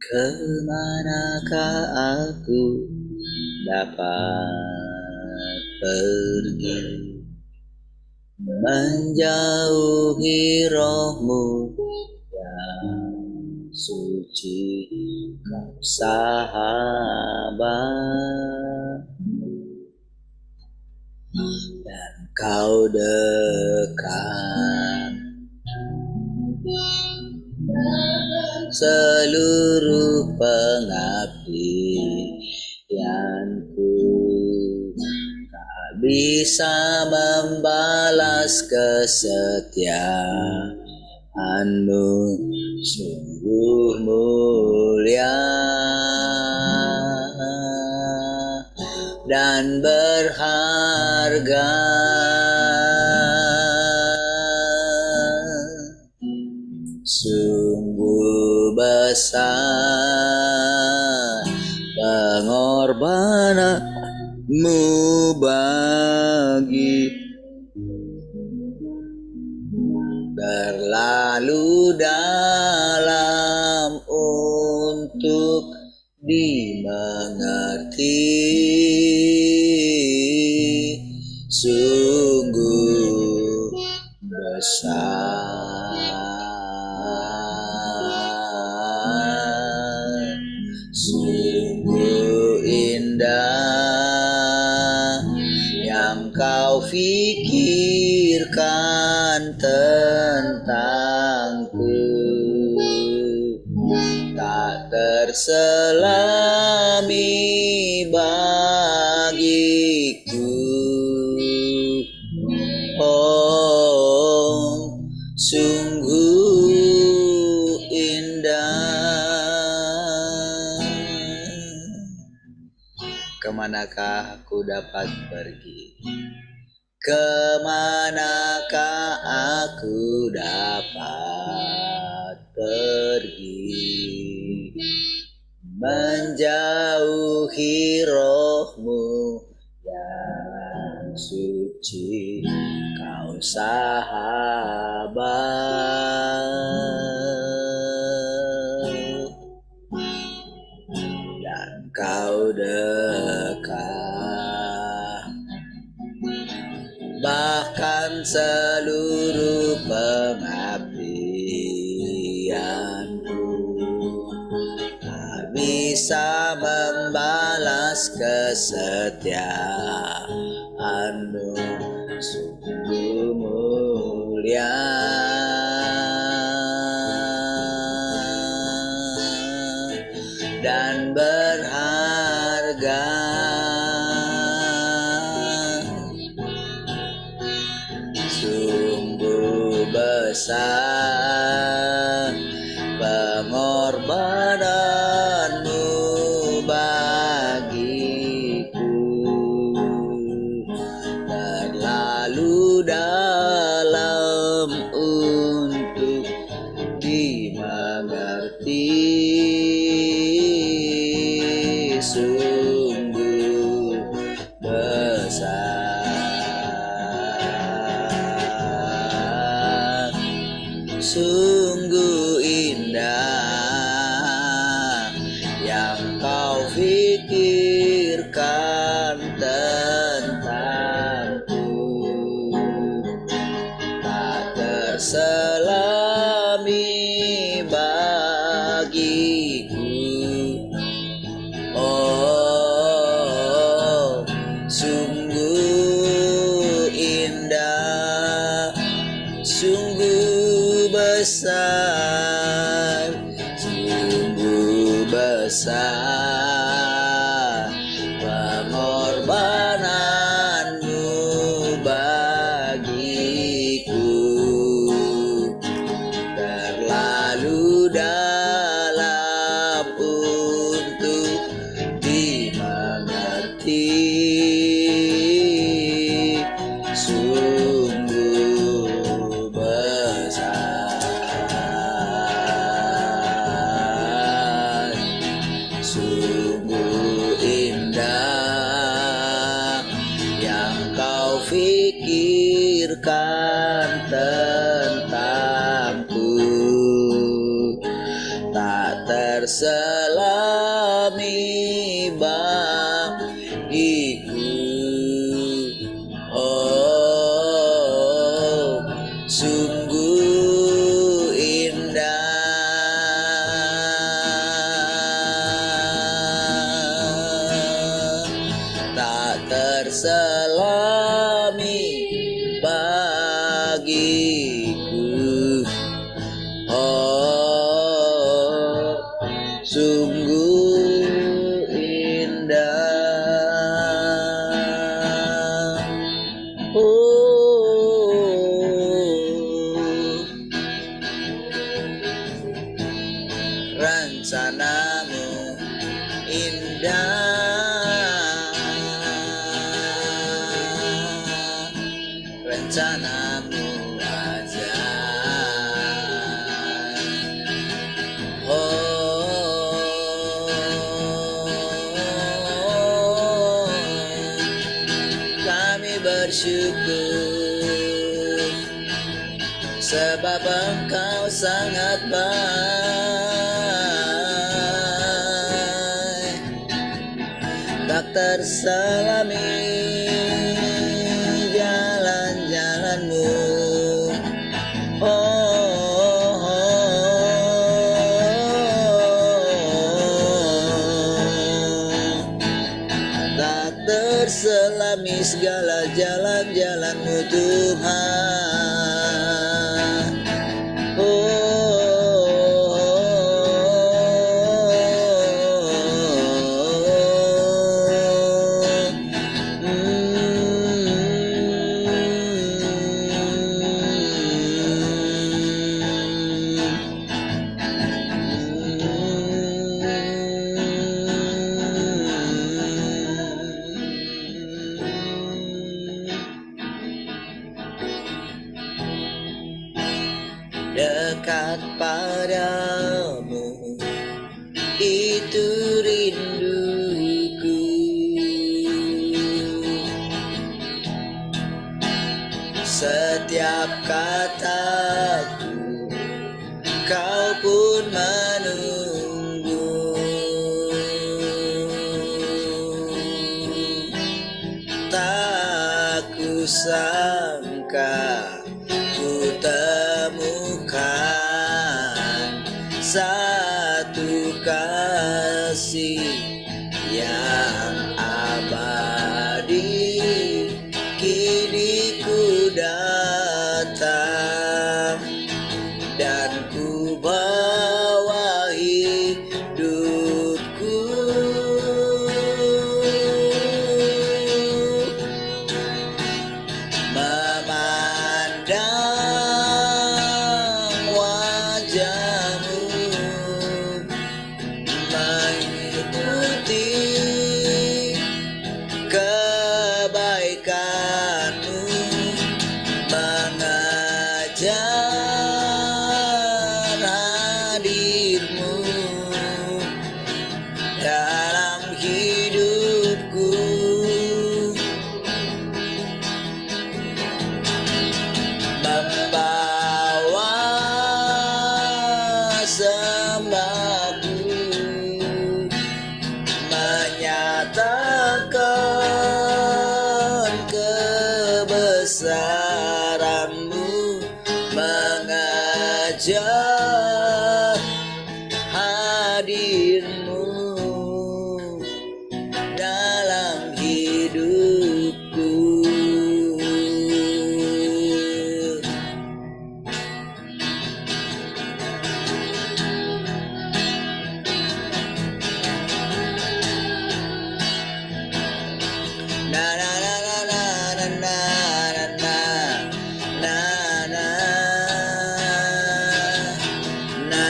Kemanakah aku dapat pergi, menjauhi rohmu yang suci, kau sahabat, dan kau dekat seluruh pengabdianku. Tak bisa membalas kesetiaanmu, sungguh mulia dan berharga. Sungguh besar pengorbananmu bagi, terlalu dalam untuk dimengerti. Sungguh besar, sungguh indah yang kau pikirkan tentangku, tak terselami bagiku. Oh, sungguh indah. Kemanakah aku dapat pergi? Kemanakah aku dapat pergi, menjauhi rohmu yang suci, kau sahabat, dan kau dekat, bahkan seluruh pengabdianku. Tak bisa membalas kesetiaanmu, sungguh mulia dan berharga. Sungguh besar pengorbananmu bagiku, terlalu dalam untuk dimengerti. Sungguh besar, sungguh indah yang kau pikirkan tentangku, tak terselami bagiku. Oh, sungguh indah, sungguh besar, sungguh besar pengorbananmu bagiku, terlalu dalam untuk dimengerti. Sungguh besar, terselami bagiku. Oh, sungguh indah tak terselami bagiku. Oh, sungguh indah. Rencanamu indah, rencanamu ajaib. Oh, kami bersyukur sebab Engkau sangat baik, tak terselami jalan-jalanmu. Oh, tak terselami segala jalan-jalanmu Tuhan. Dekat padamu itu rinduku, setiap kataku kau pun menunggu. Tak kusangka ku temukan satu kasih yang abadi. Kini ku datang dan ku bawa hidupku, memandang wajahmu, mengikuti kebaikanmu, mengejar hadirmu dalam hidupku, membawa sembahku, menyatakan kebesaranmu, mengejar hadirmu dalam hidupku. Na na na na na na na na na na na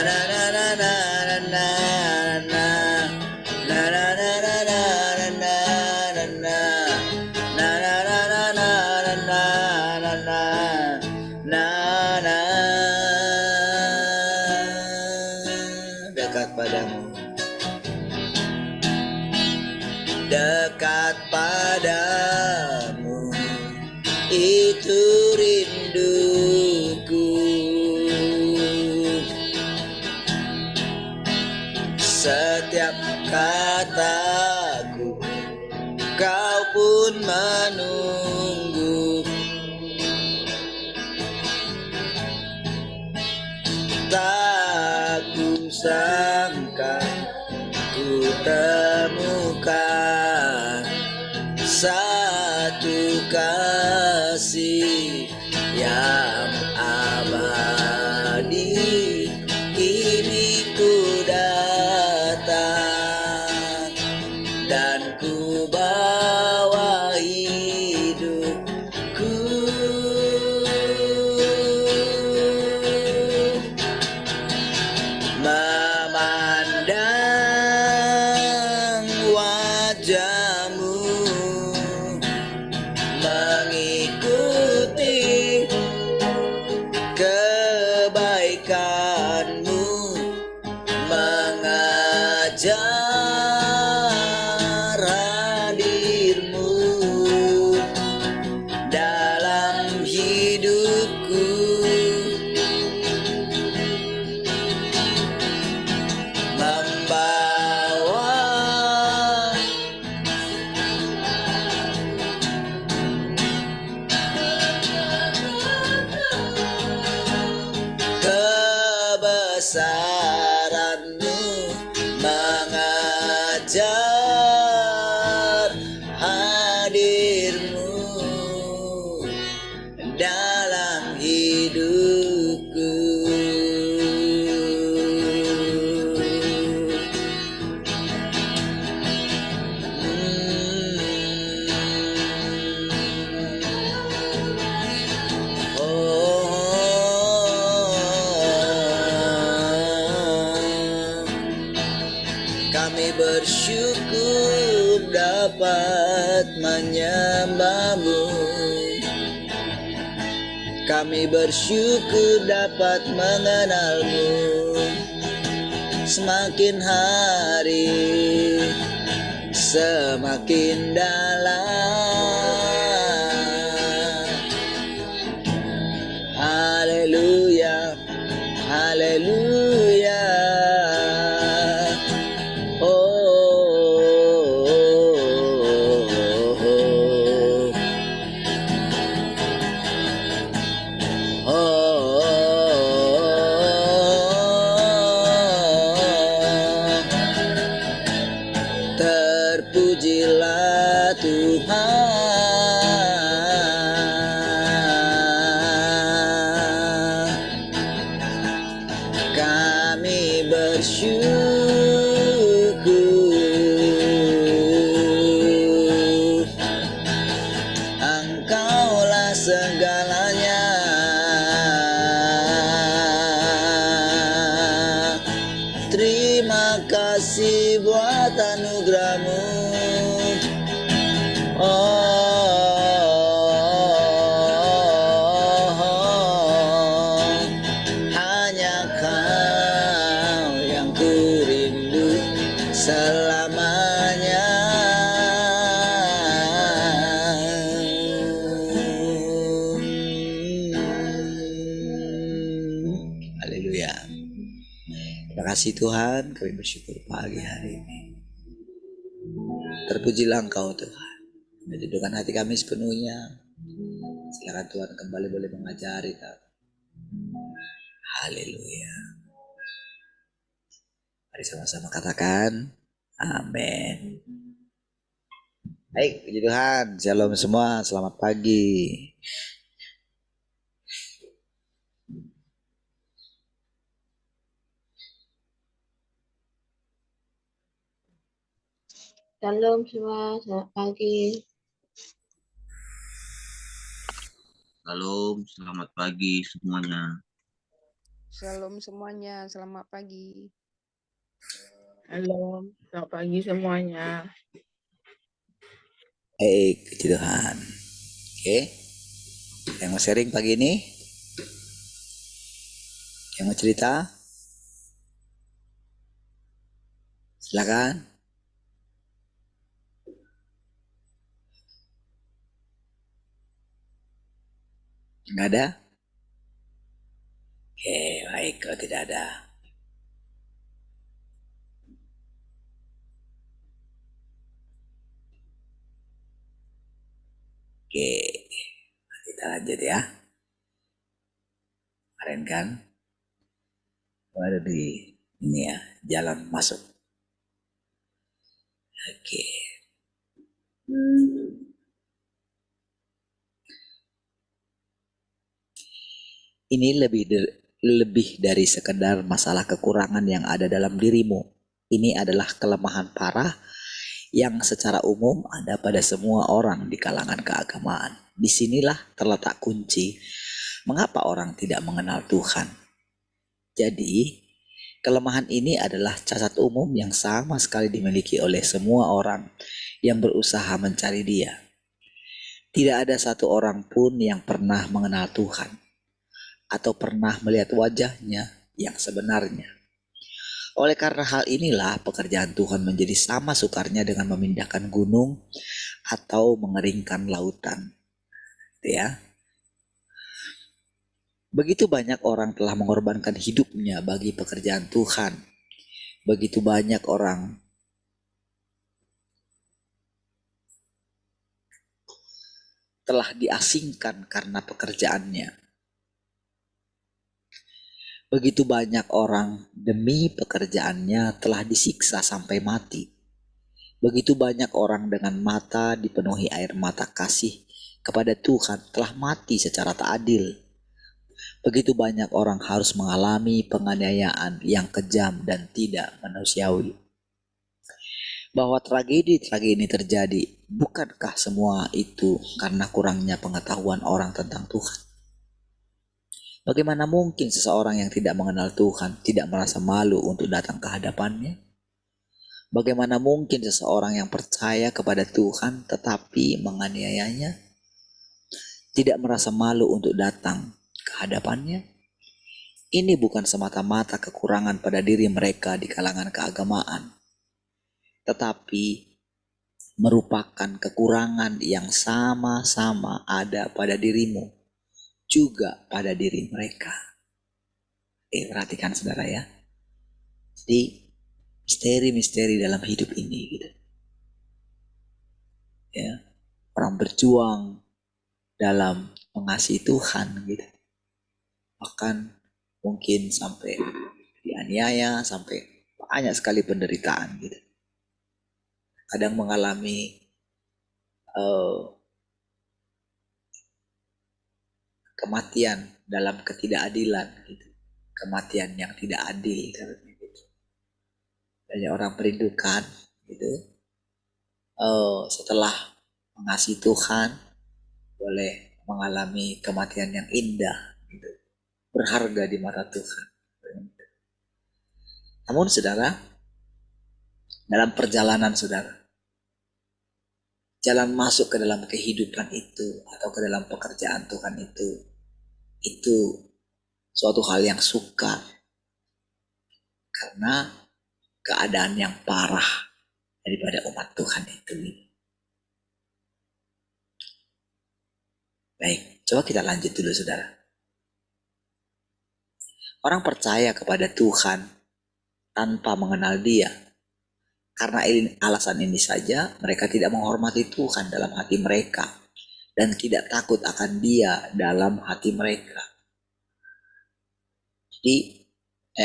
na na na na na na na dekat padamu, dekat padamu itu rinduku, setiap kataku, kau pun menunggu. Tak kusangka ku temukan satu kasih yang abadi. Kini ku datang dan ku bawa hidupku, memandang wajahmu, mengikuti kebaikanmu, mengajar hadirmu dalam hidupku, membawa kebesaranmu, mengajar hadirmu dalam hidupku. Kami bersyukur dapat menyembahmu. Kami bersyukur dapat mengenalmu. Semakin hari semakin dalam. Haleluya, haleluya. Terpujilah Tuhan, kami bersyukur, Engkaulah segalanya. Terima kasih buat anugerah-Mu. Hanya Kau yang ku rindu selamanya. Haleluya. Terima kasih Tuhan, kami bersyukur pagi hari ini. Terpujilah Engkau Tuhan, menjadikan hati kami sepenuhnya. Silakan Tuhan kembali boleh mengajari kami. Haleluya. Mari sama-sama katakan amin. Baik, puji Tuhan. Shalom semua, selamat pagi. Shalom semua, selamat pagi. Shalom, selamat pagi semuanya. Shalom semuanya, selamat pagi. Halo, selamat pagi semuanya. Baik, puji Tuhan. Oke, yang mau sharing pagi ini? Yang mau cerita? Silakan. Nggak ada? Oke, baik kalau tidak ada. Oke, kita lanjut ya. Kemarin kan baru di ini ya, jalan masuk. Oke. Ini lebih dari sekedar masalah kekurangan yang ada dalam dirimu. Ini adalah kelemahan parah yang secara umum ada pada semua orang di kalangan keagamaan. Disinilah terletak kunci mengapa orang tidak mengenal Tuhan. Jadi, kelemahan ini adalah cacat umum yang sama sekali dimiliki oleh semua orang yang berusaha mencari Dia. Tidak ada satu orang pun yang pernah mengenal Tuhan atau pernah melihat wajahnya yang sebenarnya. Oleh karena hal inilah pekerjaan Tuhan menjadi sama sukarnya dengan memindahkan gunung atau mengeringkan lautan. Ya. Begitu banyak orang telah mengorbankan hidupnya bagi pekerjaan Tuhan. Begitu banyak orang telah diasingkan karena pekerjaannya. Begitu banyak orang demi pekerjaannya telah disiksa sampai mati. Begitu banyak orang dengan mata dipenuhi air mata kasih kepada Tuhan telah mati secara tak adil. Begitu banyak orang harus mengalami penganiayaan yang kejam dan tidak manusiawi. Bahwa tragedi-tragedi ini terjadi, bukankah semua itu karena kurangnya pengetahuan orang tentang Tuhan? Bagaimana mungkin seseorang yang tidak mengenal Tuhan tidak merasa malu untuk datang ke hadapannya? Bagaimana mungkin seseorang yang percaya kepada Tuhan tetapi menganiayanya tidak merasa malu untuk datang ke hadapannya? Ini bukan semata-mata kekurangan pada diri mereka di kalangan keagamaan, tetapi merupakan kekurangan yang sama-sama ada pada dirimu, juga pada diri mereka. Perhatikan saudara ya. Jadi misteri-misteri dalam hidup ini gitu. Ya, orang berjuang dalam mengasihi Tuhan gitu. Bahkan mungkin sampai dianiaya, sampai banyak sekali penderitaan gitu. Kadang mengalami kematian dalam ketidakadilan gitu. Kematian yang tidak adil gitu. Banyak orang merindukan gitu. Setelah mengasihi Tuhan boleh mengalami kematian yang indah gitu. Berharga di mata Tuhan. Namun saudara, dalam perjalanan saudara, jalan masuk ke dalam kehidupan itu atau ke dalam pekerjaan Tuhan itu suatu hal yang sukar karena keadaan yang parah daripada umat Tuhan itu. Baik, coba kita lanjut dulu saudara. Orang percaya kepada Tuhan tanpa mengenal Dia. Karena alasan ini saja mereka tidak menghormati Tuhan dalam hati mereka dan tidak takut akan Dia dalam hati mereka. Jadi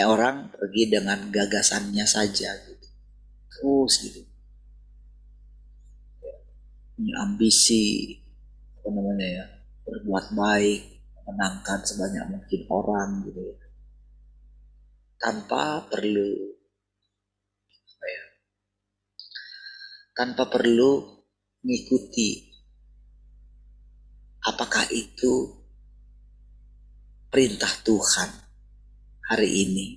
orang pergi dengan gagasannya saja gitu. Terus gitu. Punya ambisi berbuat baik, menangkan sebanyak mungkin orang gitu ya. Tanpa perlu mengikuti apakah itu perintah Tuhan hari ini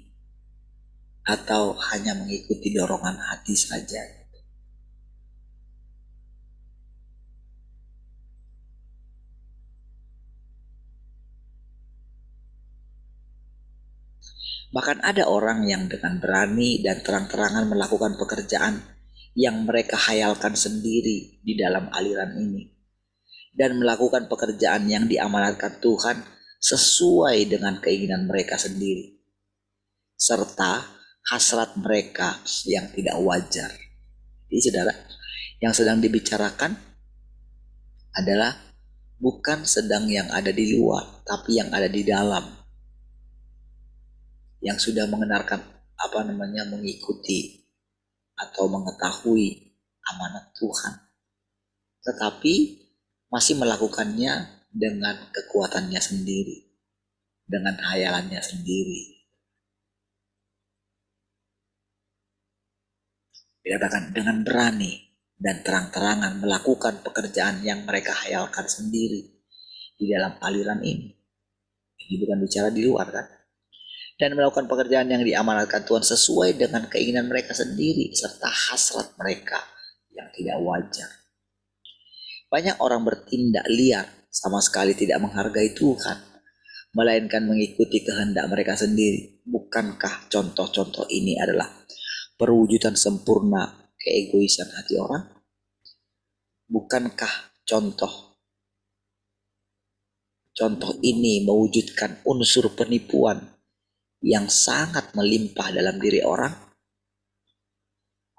atau hanya mengikuti dorongan hati saja. Bahkan ada orang yang dengan berani dan terang-terangan melakukan pekerjaan yang mereka hayalkan sendiri di dalam aliran ini. Dan melakukan pekerjaan yang diamanatkan Tuhan sesuai dengan keinginan mereka sendiri. Serta hasrat mereka yang tidak wajar. Jadi saudara, yang sedang dibicarakan adalah bukan sedang yang ada di luar, tapi yang ada di dalam, yang sudah mengikuti atau mengetahui amanat Tuhan, tetapi masih melakukannya dengan kekuatannya sendiri, dengan hayalannya sendiri. Dikatakan dengan berani dan terang-terangan melakukan pekerjaan yang mereka hayalkan sendiri di dalam aliran ini. Ini bukan bicara di luar kan? Dan melakukan pekerjaan yang diamanatkan Tuhan sesuai dengan keinginan mereka sendiri serta hasrat mereka yang tidak wajar. Banyak orang bertindak liar, sama sekali tidak menghargai Tuhan, melainkan mengikuti kehendak mereka sendiri. Bukankah contoh-contoh ini adalah perwujudan sempurna keegoisan hati orang? Bukankah contoh ini mewujudkan unsur penipuan yang sangat melimpah dalam diri orang?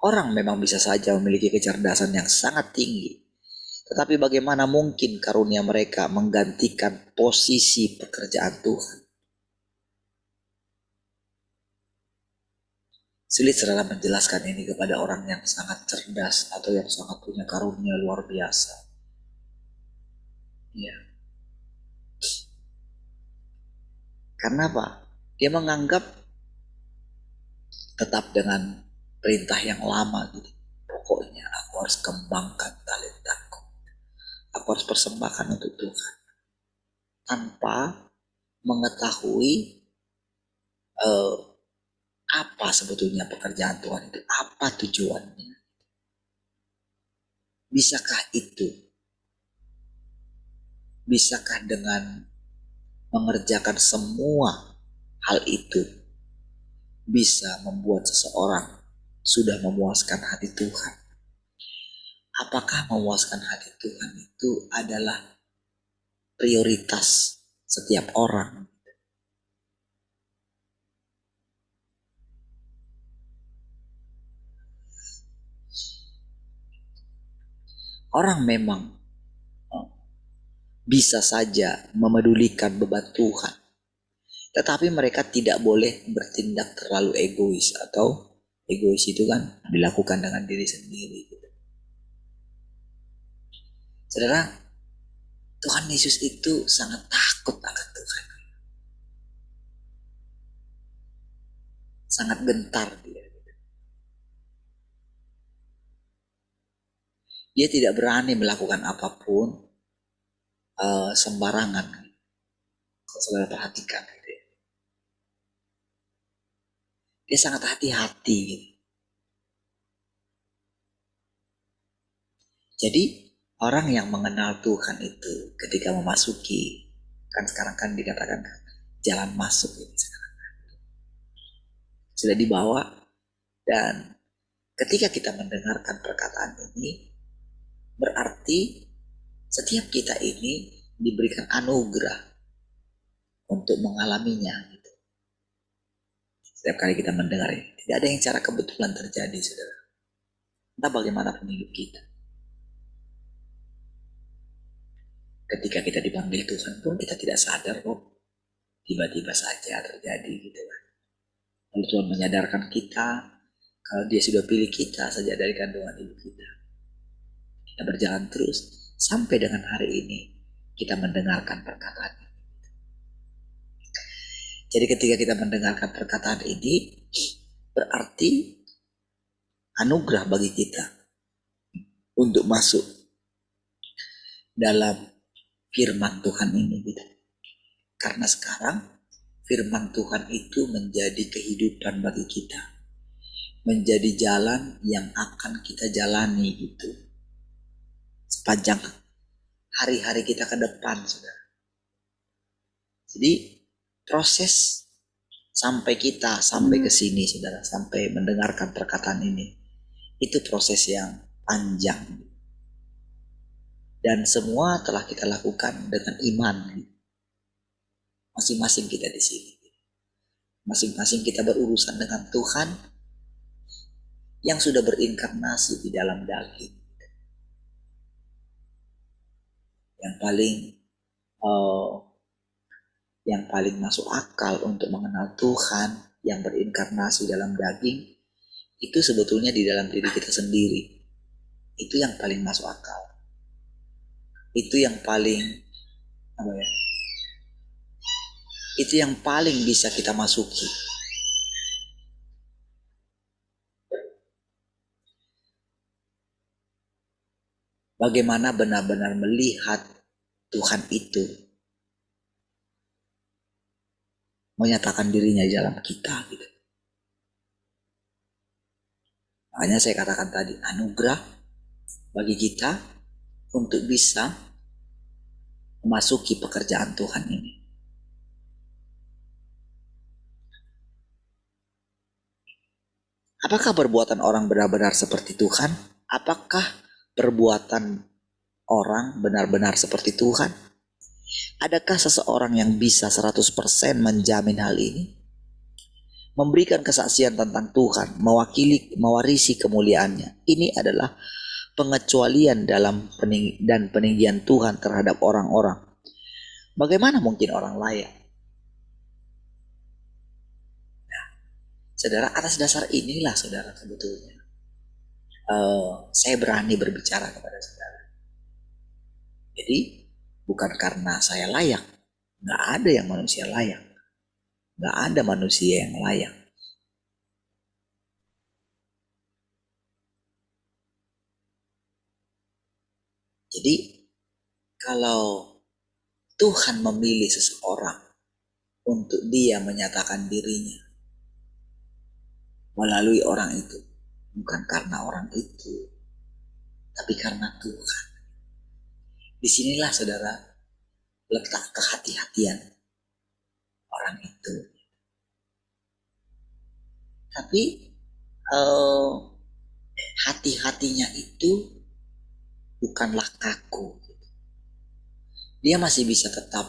Orang memang bisa saja memiliki kecerdasan yang sangat tinggi, tetapi bagaimana mungkin karunia mereka menggantikan posisi pekerjaan Tuhan? Sulit saudara menjelaskan ini kepada orang yang sangat cerdas atau yang sangat punya karunia luar biasa. Ya. Karena apa? Dia menganggap tetap dengan perintah yang lama gitu. Pokoknya aku harus kembangkan talentaku. Aku harus persembahkan untuk Tuhan. Tanpa mengetahui apa sebetulnya pekerjaan Tuhan itu, apa tujuannya. Bisakah dengan mengerjakan semua hal itu bisa membuat seseorang sudah memuaskan hati Tuhan? Apakah memuaskan hati Tuhan itu adalah prioritas setiap orang? Orang memang bisa saja memedulikan beban Tuhan, tetapi mereka tidak boleh bertindak terlalu egois, atau egois itu kan dilakukan dengan diri sendiri. Saudara, Tuhan Yesus itu sangat takut akan Tuhan, sangat gentar dia. Dia tidak berani melakukan apapun sembarangan. Kalau saudara perhatikan, dia sangat hati-hati. Jadi orang yang mengenal Tuhan itu ketika memasuki, kan sekarang kan dikatakan jalan masuk ini sekarang sudah dibawa, dan ketika kita mendengarkan perkataan ini, berarti setiap kita ini diberikan anugerah untuk mengalaminya. Gitu. Setiap kali kita mendengar ini, tidak ada yang secara kebetulan terjadi, saudara. Entah bagaimanapun hidup kita. Ketika kita dipanggil Tuhan pun kita tidak sadar kok. Tiba-tiba saja terjadi gitu kan. Lalu Tuhan menyadarkan kita kalau Dia sudah pilih kita sejak dari kandungan ibu kita. Kita berjalan terus sampai dengan hari ini kita mendengarkan perkataan ini. Jadi ketika kita mendengarkan perkataan ini, berarti anugerah bagi kita untuk masuk dalam firman Tuhan ini gitu. Karena sekarang firman Tuhan itu menjadi kehidupan bagi kita, menjadi jalan yang akan kita jalani gitu sepanjang hari-hari kita ke depan, saudara. Jadi proses sampai ke sini, saudara, sampai mendengarkan perkataan ini, itu proses yang panjang. Dan semua telah kita lakukan dengan iman. Masing-masing kita di sini. Masing-masing kita berurusan dengan Tuhan yang sudah berinkarnasi di dalam daging. eh, yang paling masuk akal untuk mengenal Tuhan yang berinkarnasi dalam daging itu sebetulnya di dalam diri kita sendiri. Itu yang paling masuk akal. Itu yang paling itu yang paling bisa kita masuki. Bagaimana benar-benar melihat Tuhan itu menyatakan dirinya di dalam kita gitu. Makanya saya katakan tadi, anugerah bagi kita untuk bisa memasuki pekerjaan Tuhan ini. Apakah perbuatan orang benar-benar seperti Tuhan? Apakah perbuatan orang benar-benar seperti Tuhan? Adakah seseorang yang bisa 100% menjamin hal ini? Memberikan kesaksian tentang Tuhan, mewarisi kemuliaannya. Ini adalah pengecualian dan peninggian Tuhan terhadap orang-orang. Bagaimana mungkin orang layak? Nah, saudara, atas dasar inilah saudara sebetulnya saya berani berbicara kepada saudara. Jadi bukan karena saya layak, nggak ada yang manusia layak, nggak ada manusia yang layak. Jadi kalau Tuhan memilih seseorang untuk dia menyatakan dirinya melalui orang itu, bukan karena orang itu, tapi karena Tuhan. Disinilah saudara letak kehati-hatian orang itu. Tapi hati-hatinya itu bukanlah kaku. Dia masih bisa tetap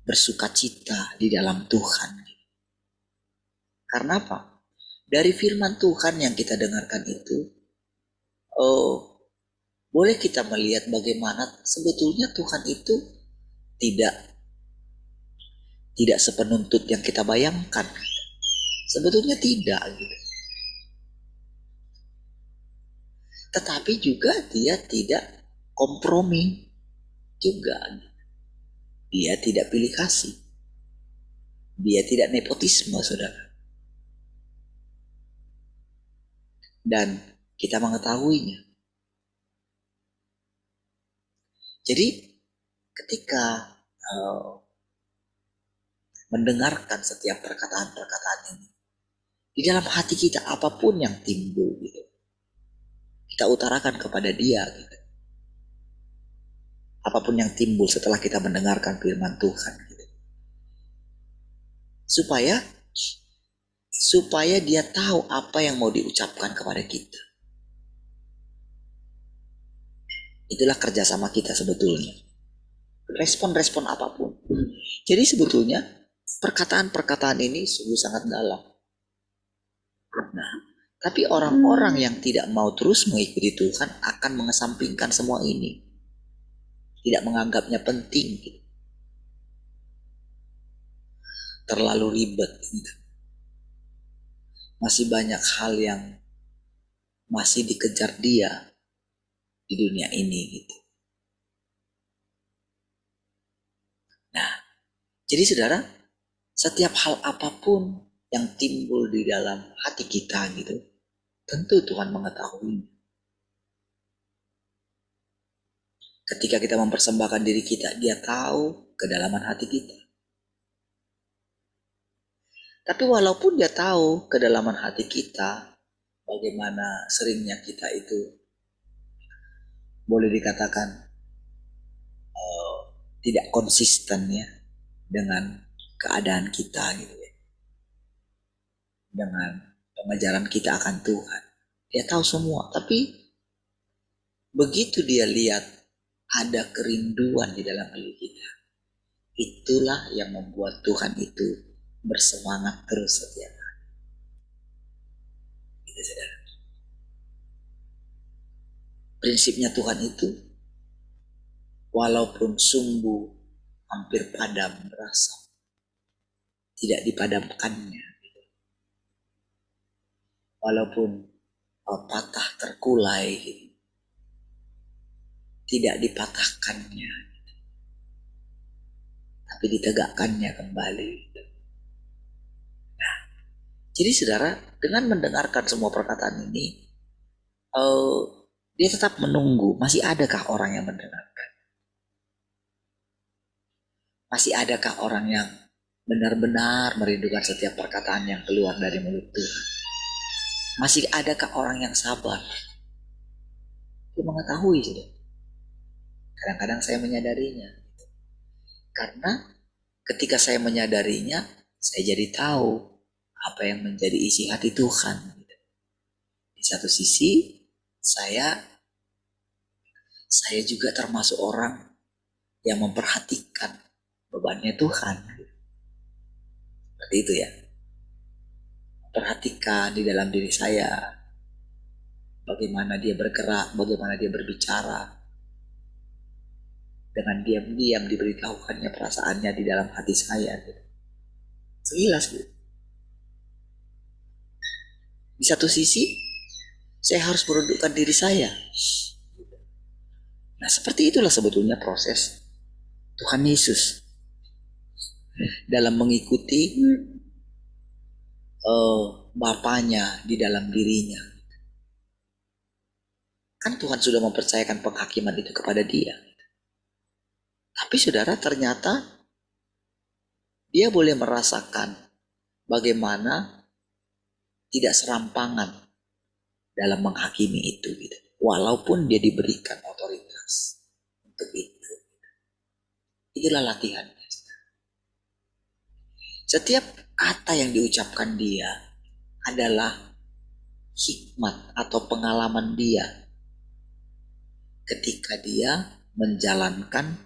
bersuka cita di dalam Tuhan. Karena apa? Dari firman Tuhan yang kita dengarkan itu, boleh kita melihat bagaimana sebetulnya Tuhan itu tidak sepenuntut yang kita bayangkan. Sebetulnya tidak gitu. Tetapi juga dia tidak kompromi juga. Dia tidak pilih kasih. Dia tidak nepotisme, saudara. Dan kita mengetahuinya. Jadi ketika mendengarkan setiap perkataan-perkataan ini, di dalam hati kita apapun yang timbul gitu, kita utarakan kepada dia gitu. Apapun yang timbul setelah kita mendengarkan firman Tuhan gitu. Supaya dia tahu apa yang mau diucapkan kepada kita. Itulah kerjasama kita sebetulnya. Respon-respon apapun. Jadi sebetulnya perkataan-perkataan ini sungguh sangat dalam. Nah, tapi orang-orang yang tidak mau terus mengikuti Tuhan akan mengesampingkan semua ini. Tidak menganggapnya penting. Terlalu ribet. Masih banyak hal yang masih dikejar dia di dunia ini gitu. Nah, jadi saudara, setiap hal apapun yang timbul di dalam hati kita gitu, tentu Tuhan mengetahui. Ketika kita mempersembahkan diri kita, dia tahu kedalaman hati kita. Tapi walaupun dia tahu kedalaman hati kita, bagaimana seringnya kita itu boleh dikatakan tidak konsisten ya dengan keadaan kita gitu ya. Dengan pengajaran kita akan Tuhan. Dia tahu semua, tapi begitu dia lihat ada kerinduan di dalam hati kita, itulah yang membuat Tuhan itu bersemangat terus setiap hari. Gitu, saudara. Prinsipnya Tuhan itu walaupun sumbu hampir padam rasa, tidak dipadamkannya. Walaupun patah terkulai, tidak dipatahkannya, tapi ditegakkannya kembali. Nah, jadi saudara, dengan mendengarkan semua perkataan ini, dia tetap menunggu, masih adakah orang yang mendengarkan? Masih adakah orang yang benar-benar merindukan setiap perkataan yang keluar dari mulut Tuhan? Masih adakah orang yang sabar? Dia mengetahui sudah. Kadang-kadang saya menyadarinya. Karena ketika saya menyadarinya, saya jadi tahu apa yang menjadi isi hati Tuhan. Di satu sisi, saya juga termasuk orang yang memperhatikan bebannya Tuhan. Seperti itu ya. Perhatikan di dalam diri saya, bagaimana dia bergerak, bagaimana dia berbicara. Dengan diam-diam diberitahukannya perasaannya di dalam hati saya. Sekilas gitu. Di satu sisi, saya harus merundukkan diri saya. Nah, seperti itulah sebetulnya proses Tuhan Yesus dalam mengikuti Bapanya di dalam dirinya. Kan Tuhan sudah mempercayakan penghakiman itu kepada dia. Tapi saudara, ternyata dia boleh merasakan bagaimana tidak serampangan dalam menghakimi itu gitu. Walaupun dia diberikan otoritas untuk itu. Itulah latihannya. Setiap kata yang diucapkan dia adalah hikmat atau pengalaman dia ketika dia menjalankan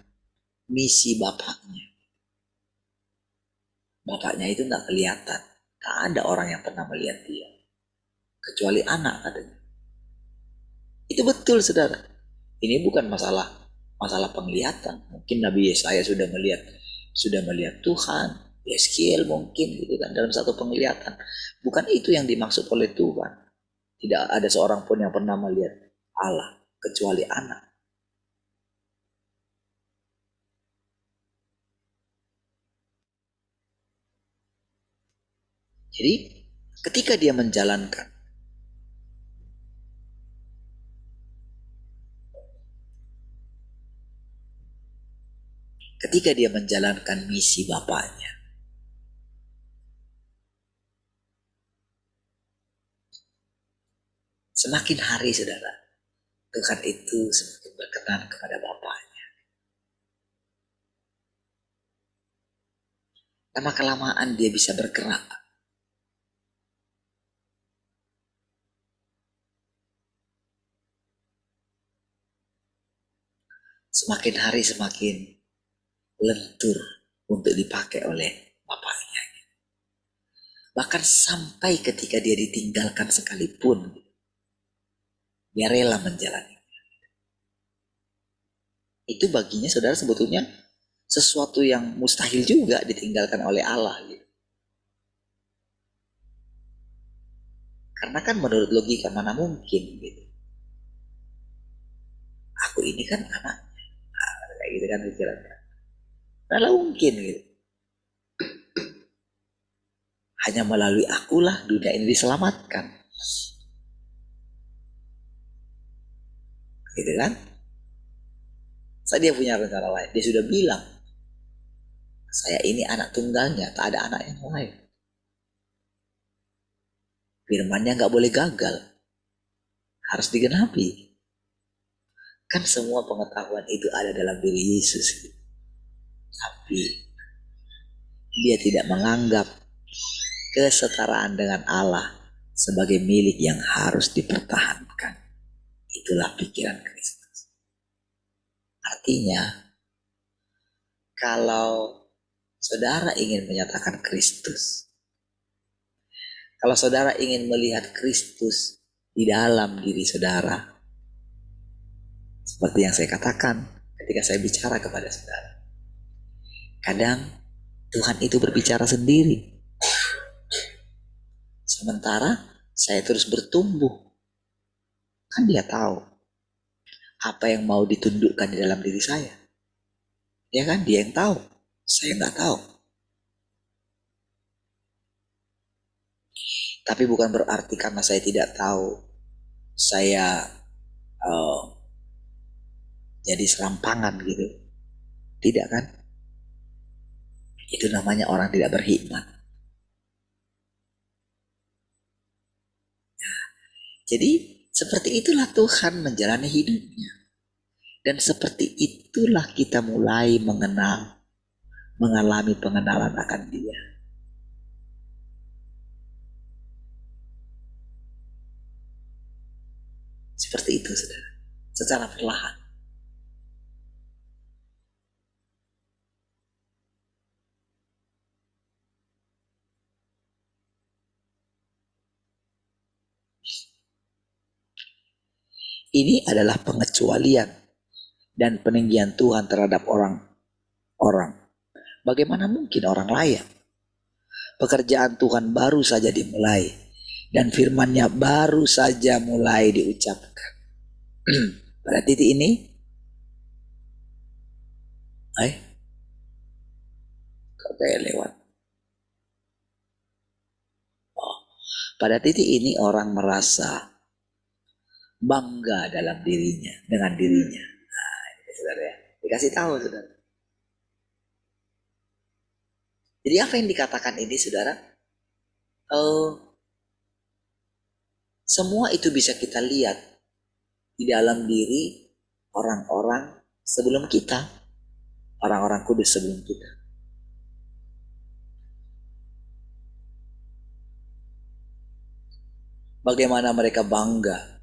misi Bapaknya. Bapaknya itu nggak kelihatan, tak ada orang yang pernah melihat dia, kecuali anak katanya. Itu betul saudara. Ini bukan masalah penglihatan. Mungkin Nabi Yesaya sudah melihat Tuhan. Yeskiel mungkin gitu kan dalam satu penglihatan. Bukan itu yang dimaksud oleh Tuhan. Tidak ada seorang pun yang pernah melihat Allah kecuali anak. Jadi ketika dia menjalankan misi Bapaknya, semakin hari saudara, Tuhan itu semakin berkenan kepada Bapaknya. Lama-kelamaan dia bisa bergerak. Semakin hari semakin lentur untuk dipakai oleh Bapaknya. Bahkan sampai ketika dia ditinggalkan sekalipun, dia rela menjalani. Itu baginya saudara sebetulnya sesuatu yang mustahil juga ditinggalkan oleh Allah. Gitu. Karena kan menurut logika mana mungkin gitu. Aku ini kan anaknya. Nah, kayak gitu kan pikirannya. Mana mungkin gitu. Hanya melalui akulah dunia ini diselamatkan. Gitu kan? Saya dia punya rencana lain. Dia sudah bilang, saya ini anak tunggalnya, tak ada anak yang lain. Firmannya nggak boleh gagal, harus digenapi. Kan semua pengetahuan itu ada dalam diri Yesus. Tapi dia tidak menganggap kesetaraan dengan Allah sebagai milik yang harus dipertahankan. Itulah pikiran Kristus. Artinya, kalau saudara ingin menyatakan Kristus, kalau saudara ingin melihat Kristus di dalam diri saudara, seperti yang saya katakan, ketika saya bicara kepada saudara. Kadang Tuhan itu berbicara sendiri. Sementara saya terus bertumbuh. Kan dia tahu apa yang mau ditundukkan di dalam diri saya. Ya kan, dia yang tahu. Saya nggak tahu. Tapi bukan berarti karena saya tidak tahu, saya jadi serampangan gitu. Tidak kan? Itu namanya orang tidak berhikmat. Jadi seperti itulah Tuhan menjalani hidupnya. Dan seperti itulah kita mulai mengalami pengenalan akan dia. Seperti itu, saudara. Secara perlahan. Ini adalah pengecualian dan peninggian Tuhan terhadap orang-orang. Bagaimana mungkin orang layak? Pekerjaan Tuhan baru saja dimulai dan firman-Nya baru saja mulai diucapkan. Pada titik ini, kok kayak lewat. Pada titik ini orang merasa bangga dalam dirinya, dengan dirinya. Nah, ini saudara ya, dikasih tahu saudara. Jadi apa yang dikatakan ini saudara? Semua itu bisa kita lihat di dalam diri orang-orang sebelum kita, orang-orang kudus sebelum kita. Bagaimana mereka bangga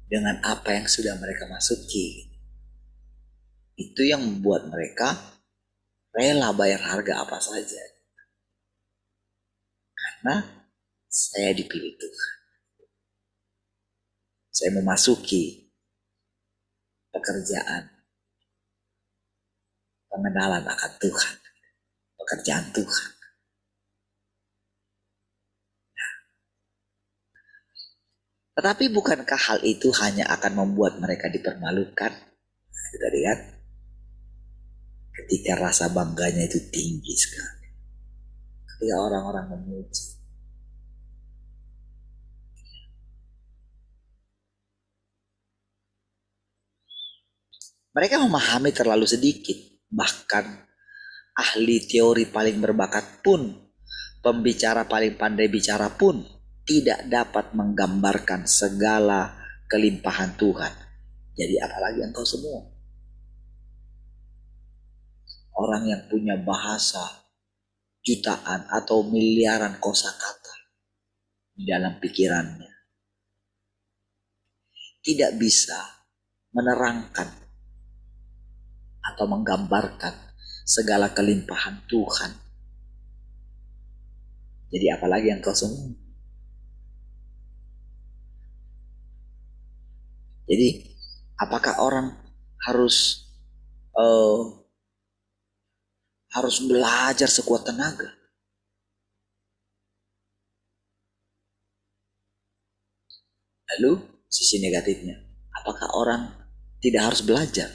dengan apa yang sudah mereka masuki. Itu yang membuat mereka rela bayar harga apa saja. Karena saya dipilih Tuhan. Saya memasuki pekerjaan pengenalan akan Tuhan. Pekerjaan Tuhan. Tetapi bukankah hal itu hanya akan membuat mereka dipermalukan? Kita lihat ketika rasa bangganya itu tinggi sekali. Ketika orang-orang memuji. Mereka memahami terlalu sedikit. Bahkan ahli teori paling berbakat pun, pembicara paling pandai bicara pun tidak dapat menggambarkan segala kelimpahan Tuhan. Jadi apalagi engkau semua. Orang yang punya bahasa jutaan atau miliaran kosakata di dalam pikirannya. Tidak bisa menerangkan atau menggambarkan segala kelimpahan Tuhan. Jadi apalagi engkau semua. Jadi apakah orang harus belajar sekuat tenaga? Lalu sisi negatifnya, apakah orang tidak harus belajar?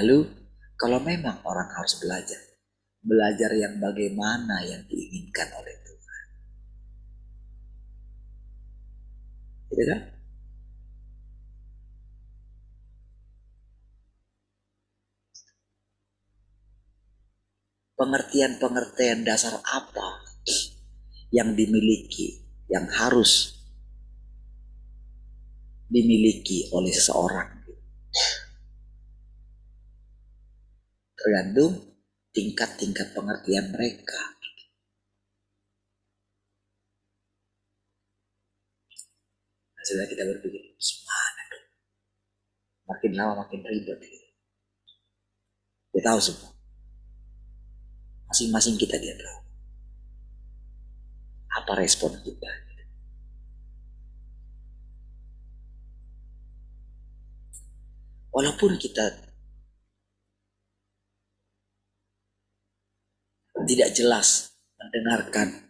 Lalu kalau memang orang harus belajar, belajar yang bagaimana yang diinginkan oleh Tuhan? Gitu kan? Pengertian-pengertian dasar apa yang dimiliki, yang harus dimiliki oleh seseorang? Tergantung tingkat-tingkat pengertian mereka. Nah, sudah kita berpikir, mana dong? Makin lama makin ribet. Kita tahu semua. Masing-masing kita dia tahu. Apa respon kita? Walaupun kita tidak jelas mendengarkan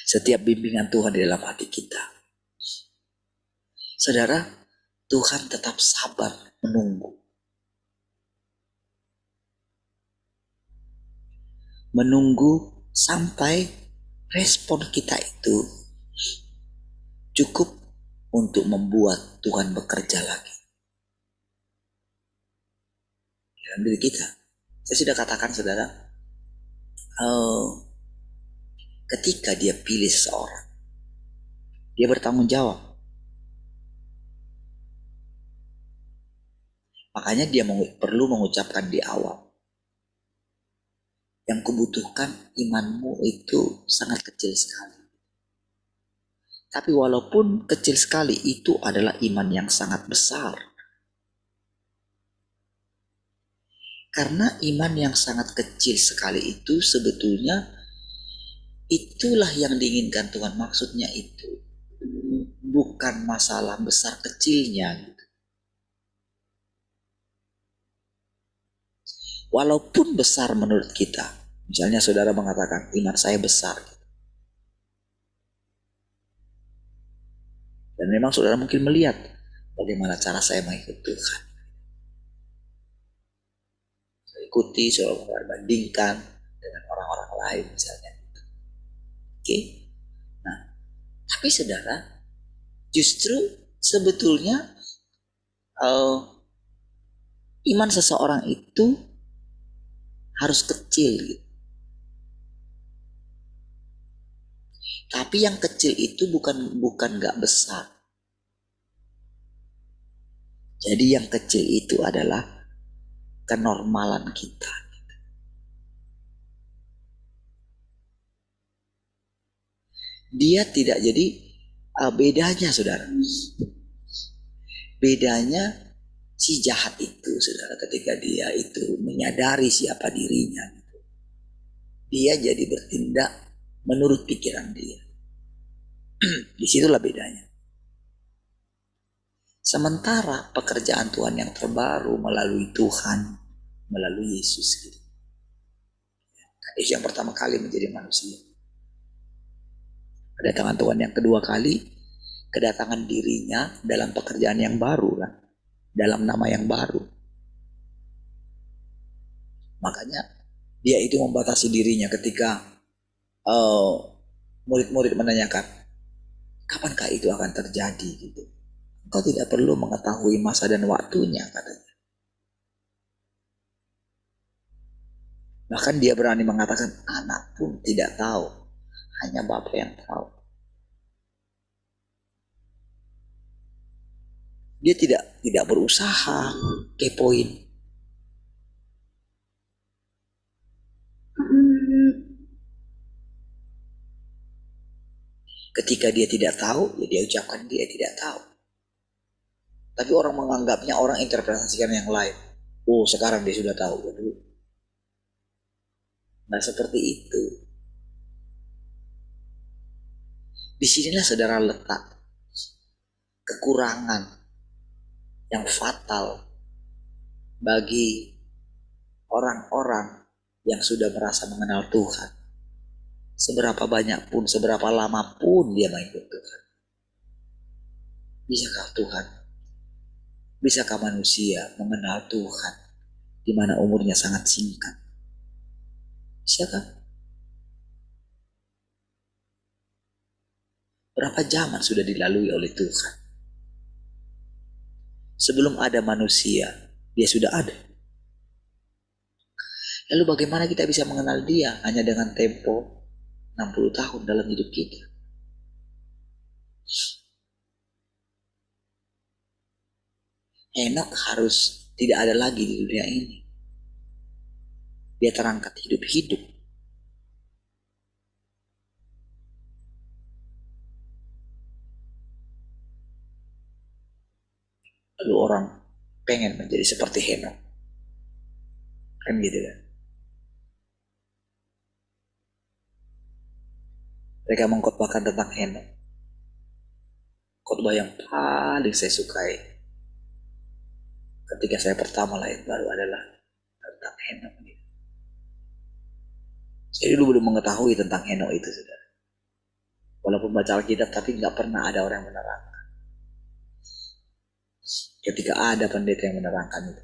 setiap bimbingan Tuhan di dalam hati kita, saudara, Tuhan tetap sabar menunggu. Menunggu sampai respon kita itu cukup untuk membuat Tuhan bekerja lagi dalam diri kita. Saya sudah katakan, saudara, ketika dia pilih seseorang, dia bertanggung jawab. Makanya dia perlu mengucapkan di awal, yang kubutuhkan imanmu itu sangat kecil sekali. Tapi walaupun kecil sekali, itu adalah iman yang sangat besar. Karena iman yang sangat kecil sekali itu sebetulnya itulah yang diinginkan Tuhan. Maksudnya itu bukan masalah besar kecilnya. Walaupun besar menurut kita, misalnya saudara mengatakan iman saya besar, dan memang saudara mungkin melihat bagaimana cara saya mengikuti Tuhan. Saya ikuti, saudara bandingkan dengan orang-orang lain misalnya. Oke. Nah, tapi saudara, justru sebetulnya iman seseorang itu harus kecil gitu. Tapi yang kecil itu bukan gak besar. Jadi yang kecil itu adalah kenormalan kita. Dia tidak jadi bedanya, saudara. Bedanya si jahat itu, saudara, ketika dia itu menyadari siapa dirinya, dia jadi bertindak menurut pikiran dia. Disitulah bedanya. Sementara pekerjaan Tuhan yang terbaru melalui Tuhan, melalui Yesus gitu. Yesus yang pertama kali menjadi manusia. Kedatangan Tuhan yang kedua kali, kedatangan dirinya dalam pekerjaan yang baru kan, dalam nama yang baru. Makanya dia itu membatasi dirinya ketika murid-murid menanyakan, kapankah itu akan terjadi gitu. Engkau tidak perlu mengetahui masa dan waktunya, katanya. Bahkan dia berani mengatakan, anak pun tidak tahu, hanya Bapa yang tahu. Dia tidak berusaha kepoin. Ketika dia tidak tahu, ya dia ucapkan dia tidak tahu. Tapi orang menganggapnya, orang interpretasikan yang lain. Oh, sekarang dia sudah tahu. Nah, seperti itu. Disinilah saudara letak kekurangan yang fatal bagi orang-orang yang sudah merasa mengenal Tuhan. Seberapa banyak pun, seberapa lama pun dia mengikut Tuhan. Bisakah Tuhan? Bisakah manusia mengenal Tuhan di mana umurnya sangat singkat? Bisakah? Berapa zaman sudah dilalui oleh Tuhan? Sebelum ada manusia, dia sudah ada. Lalu bagaimana kita bisa mengenal dia hanya dengan tempo 60 tahun dalam hidup kita? Henokh harus tidak ada lagi di dunia ini. Dia terangkat hidup-hidup. Lalu orang pengen menjadi seperti Henokh. Kan gitu kan. Mereka mengkhotbahkan tentang Henokh. Khotbah yang paling saya sukai. ketika saya pertama lahir baru adalah tentang Henok. Saya dulu belum mengetahui tentang Henok itu, saudara. Walaupun baca Alkitab, tapi nggak pernah ada orang yang menerangkan. Ketika ada pendeta yang menerangkan itu,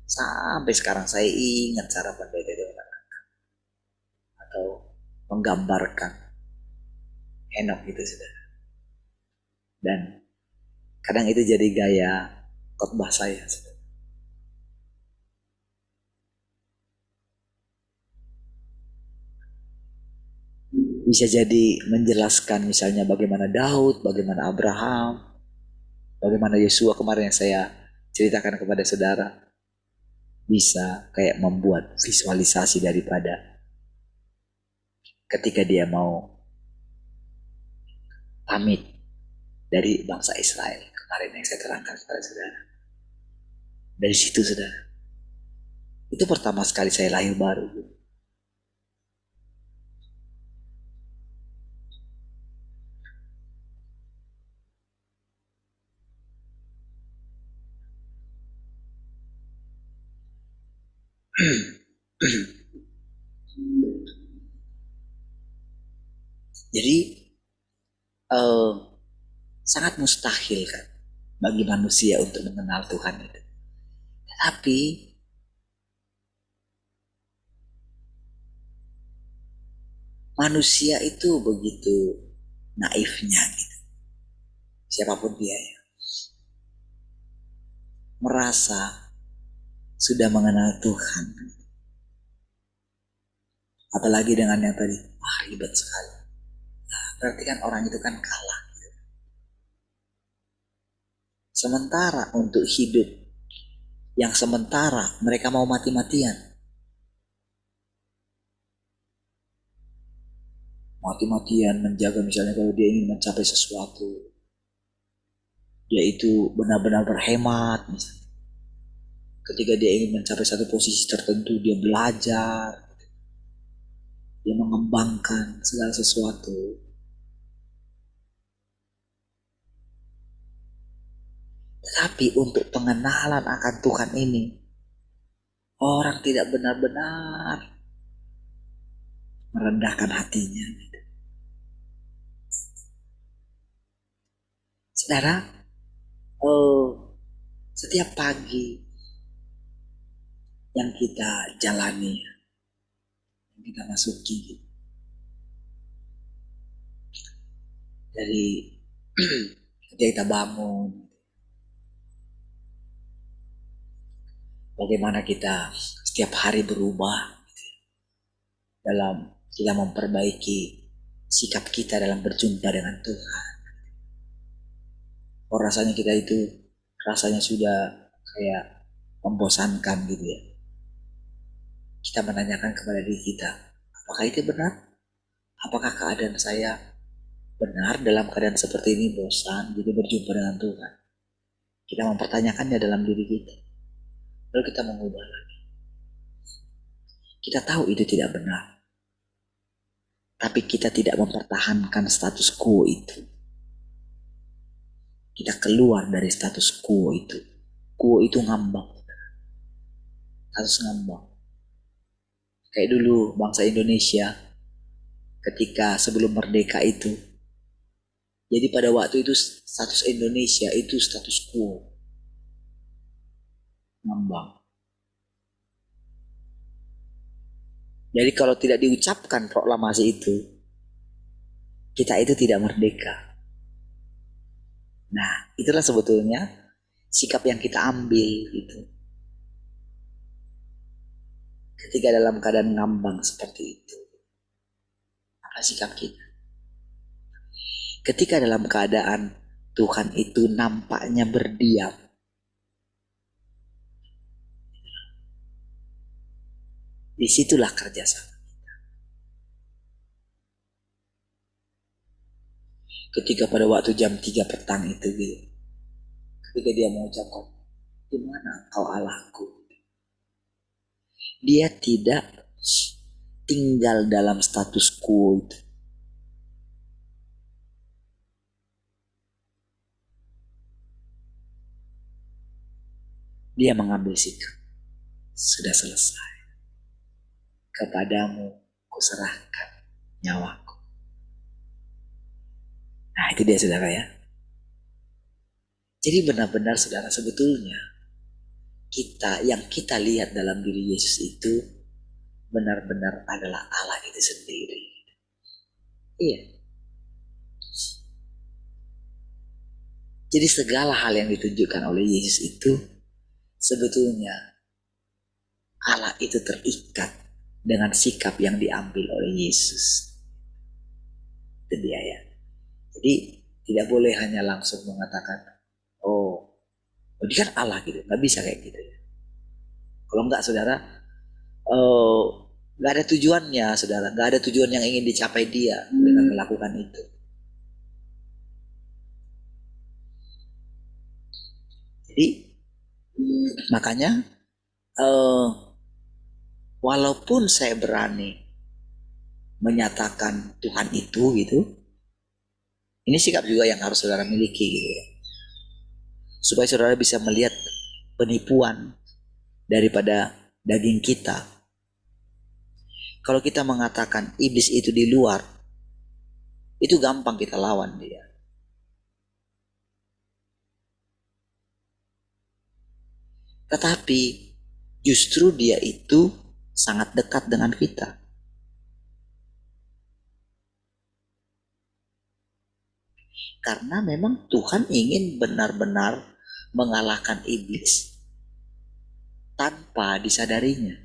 sampai sekarang saya ingat cara pendeta itu menerangkan atau menggambarkan Henok itu, saudara. Dan kadang itu jadi gaya khotbah saya, saudara. Bisa jadi menjelaskan misalnya bagaimana Daud, bagaimana Abraham, bagaimana Yosua kemarin yang saya ceritakan kepada saudara. Bisa kayak membuat visualisasi daripada ketika dia mau pamit dari bangsa Israel kemarin yang saya terangkan kepada saudara. Dari situ, saudara, itu pertama sekali saya lahir baru. Jadi sangat mustahil kan bagi manusia untuk mengenal Tuhan itu. Tetapi manusia itu begitu naifnya gitu. Siapapun dia ya, merasa sudah mengenal Tuhan. Apalagi dengan yang tadi, ribet sekali. Nah, berarti kan orang itu kan kalah. Sementara untuk hidup yang sementara mereka mau mati-matian. Mati-matian menjaga misalnya kalau dia ingin mencapai sesuatu. Dia itu benar-benar berhemat. Misalnya. Ketika dia ingin mencapai satu posisi tertentu, dia belajar. Dia mengembangkan segala sesuatu. Tetapi untuk pengenalan akan Tuhan ini, orang tidak benar-benar merendahkan hatinya. Saudara, setiap pagi yang kita jalani, yang kita masuki, dari ketika kita bangun, bagaimana kita setiap hari berubah dalam kita memperbaiki sikap kita dalam berjumpa dengan Tuhan. Oh, rasanya kita itu rasanya sudah kayak membosankan gitu ya. Kita menanyakan kepada diri kita, apakah itu benar? Apakah keadaan saya benar dalam keadaan seperti ini, bosan gitu berjumpa dengan Tuhan? Kita mempertanyakannya dalam diri kita. Lalu kita mengubah lagi. Kita tahu itu tidak benar. Tapi kita tidak mempertahankan status quo itu. Kita keluar dari status quo itu. Quo itu ngambang. Status ngambang. Kayak dulu bangsa Indonesia ketika sebelum merdeka itu. Jadi pada waktu itu status Indonesia itu status quo. Ngambang. Jadi kalau tidak diucapkan proklamasi itu, kita itu tidak merdeka. Nah, itulah sebetulnya sikap yang kita ambil gitu. Ketika dalam keadaan ngambang seperti itu. Apa sikap kita? Ketika dalam keadaan Tuhan itu nampaknya berdiam. Disitulah kerjasama kita. Ketika pada waktu jam 3 petang itu gitu. Ketika dia mengucapkan, di mana engkau Allahku? Dia tidak tinggal dalam status quo itu. Dia mengambil sikap. Sudah selesai. Kepadamu kuserahkan nyawaku. Nah itu dia saudara ya. Jadi benar-benar saudara sebetulnya yang kita lihat dalam diri Yesus itu benar-benar adalah Allah itu sendiri. Iya. Jadi segala hal yang ditunjukkan oleh Yesus itu sebetulnya Allah itu terikat dengan sikap yang diambil oleh Yesus. Itu dia ya. Jadi tidak boleh hanya langsung mengatakan, oh dia kan Allah gitu. Nggak bisa kayak gitu ya. Kalau enggak saudara, nggak ada tujuannya saudara. Nggak ada tujuan yang ingin dicapai dia dengan melakukan itu. Jadi makanya walaupun saya berani menyatakan Tuhan itu gitu, ini sikap juga yang harus saudara miliki gitu ya. Supaya saudara bisa melihat penipuan daripada daging kita. Kalau kita mengatakan iblis itu di luar, itu gampang kita lawan dia. Tetapi justru dia itu sangat dekat dengan kita. Karena memang Tuhan ingin benar-benar mengalahkan iblis tanpa disadarinya.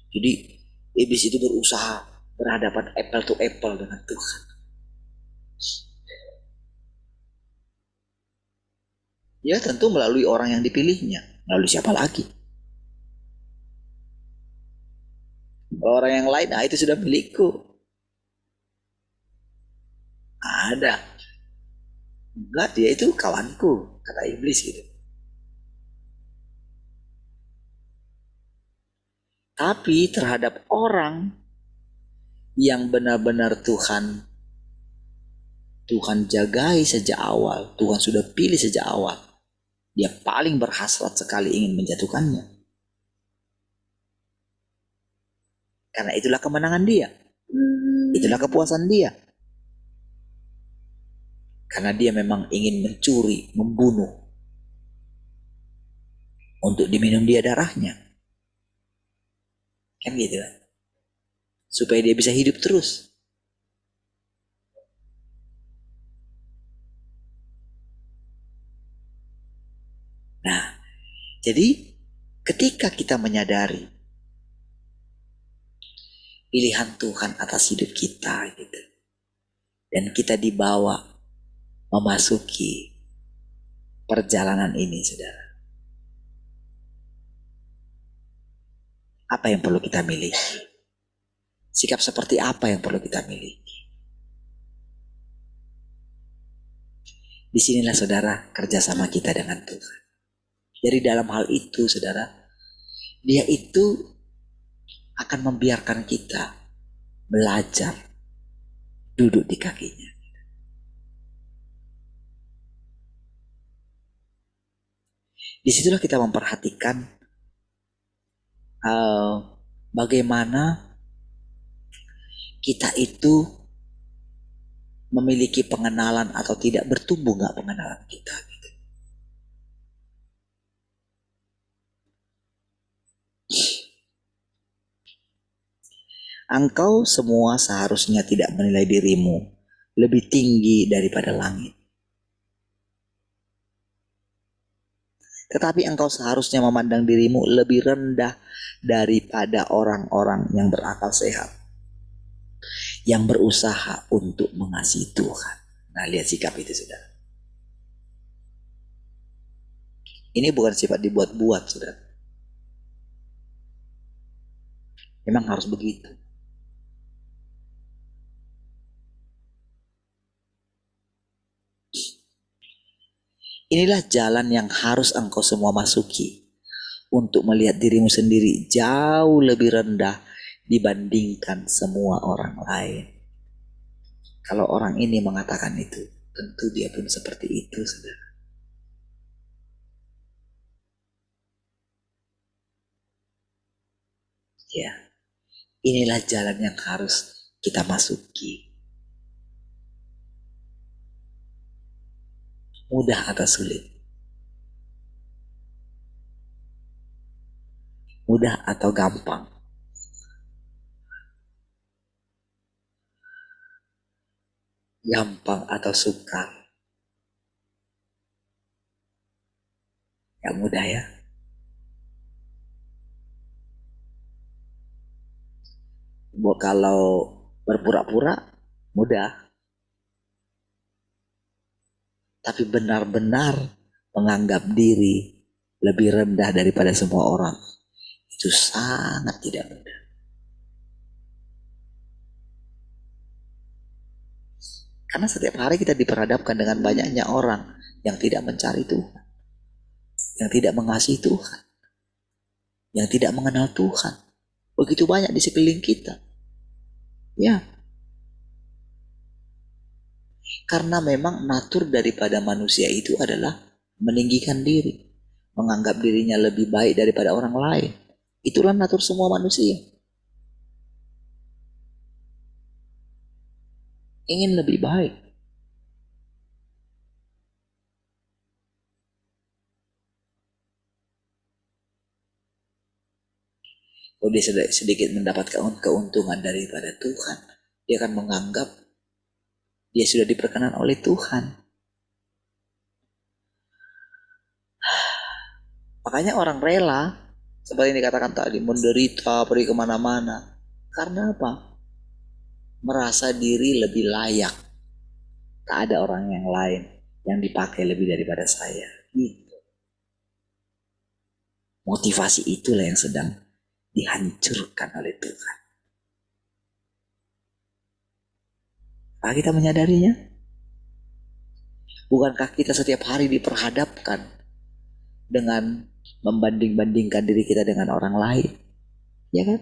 Jadi iblis itu berusaha berhadapan apple to apple dengan Tuhan. Ya tentu melalui orang yang dipilihnya. Melalui siapa lagi? Orang yang lain, itu sudah milikku. Ada. Enggak, dia itu kawanku, kata iblis gitu. Tapi terhadap orang yang benar-benar Tuhan jagai sejak awal, Tuhan sudah pilih sejak awal, dia paling berhasrat sekali ingin menjatuhkannya. Karena itulah kemenangan dia. Itulah kepuasan dia. Karena dia memang ingin mencuri, membunuh. Untuk diminum dia darahnya. Kan gitu kan. Supaya dia bisa hidup terus. Nah, jadi ketika kita menyadari pilihan Tuhan atas hidup kita gitu, dan kita dibawa memasuki perjalanan ini, saudara, apa yang perlu kita miliki? Sikap seperti apa yang perlu kita miliki? Disinilah saudara kerjasama kita dengan Tuhan. Jadi dalam hal itu saudara, dia itu akan membiarkan kita belajar duduk di kakinya. Disitulah kita memperhatikan bagaimana kita itu memiliki pengenalan atau tidak, bertumbuh nggak pengenalan kita gitu. Engkau semua seharusnya tidak menilai dirimu lebih tinggi daripada langit. Tetapi engkau seharusnya memandang dirimu lebih rendah daripada orang-orang yang berakal sehat, yang berusaha untuk mengasihi Tuhan. Nah, lihat sikap itu saudara. Ini bukan sifat dibuat-buat saudara. Memang harus begitu. Inilah jalan yang harus engkau semua masuki untuk melihat dirimu sendiri jauh lebih rendah dibandingkan semua orang lain. Kalau orang ini mengatakan itu, tentu dia pun seperti itu, saudara. Ya, inilah jalan yang harus kita masuki. Mudah atau sulit? Mudah atau gampang? Gampang atau sukar? Ya mudah ya. Kalau berpura-pura mudah, tapi benar-benar menganggap diri lebih rendah daripada semua orang, itu sangat tidak mudah. Karena setiap hari kita diperhadapkan dengan banyaknya orang yang tidak mencari Tuhan, yang tidak mengasihi Tuhan, yang tidak mengenal Tuhan. Begitu banyak di sekeliling kita. Ya, karena memang natur daripada manusia itu adalah meninggikan diri, menganggap dirinya lebih baik daripada orang lain. Itulah natur semua manusia. Ingin lebih baik. Kalau dia sedikit mendapatkan keuntungan daripada Tuhan, dia akan menganggap dia sudah diperkenan oleh Tuhan. Makanya orang rela, seperti yang dikatakan tadi, menderita, pergi kemana-mana. Karena apa? Merasa diri lebih layak. Tak ada orang yang lain yang dipakai lebih daripada saya. Gitu. Motivasi itulah yang sedang dihancurkan oleh Tuhan. Apakah kita menyadarinya? Bukankah kita setiap hari diperhadapkan dengan membanding-bandingkan diri kita dengan orang lain? Ya kan?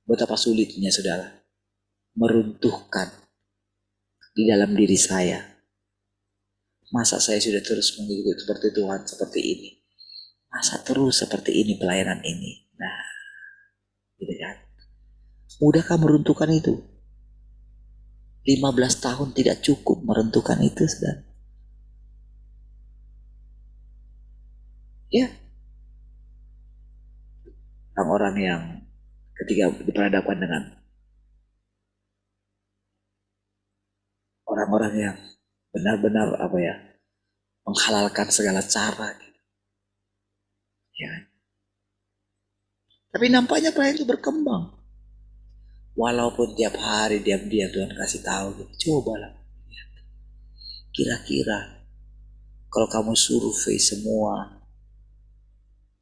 Betapa sulitnya, saudara, meruntuhkan di dalam diri saya. Masa saya sudah terus mengikuti seperti Tuhan seperti ini? Masa terus seperti ini pelayanan ini? Nah, gitu kan? Mudahkah meruntuhkan itu? 15 tahun tidak cukup meruntuhkan itu, saudara. Ya, orang-orang yang ketika diperhadapkan dengan orang-orang yang benar-benar menghalalkan segala cara, gitu. Ya. Tapi nampaknya pelayan itu berkembang. Walaupun tiap hari diam-diam Tuhan kasih tahu, gitu. Cobalah. Kira-kira kalau kamu survei semua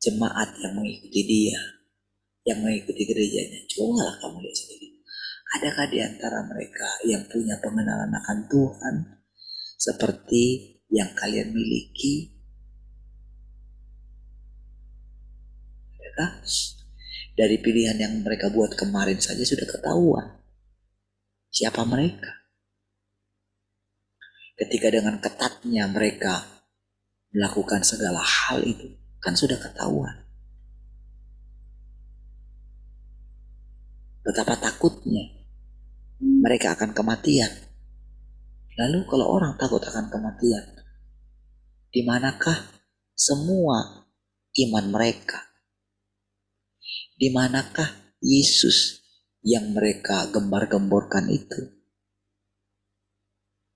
jemaat yang mengikuti dia, yang mengikuti gerejanya, cobalah kamu lihat sendiri. Adakah di antara mereka yang punya pengenalan akan Tuhan seperti yang kalian miliki? Adakah? Dari pilihan yang mereka buat kemarin saja sudah ketahuan siapa mereka. Ketika dengan ketatnya mereka melakukan segala hal itu, kan sudah ketahuan. Betapa takutnya mereka akan kematian. Lalu kalau orang takut akan kematian, di manakah semua iman mereka? Di manakah Yesus yang mereka gembar-gemborkan itu?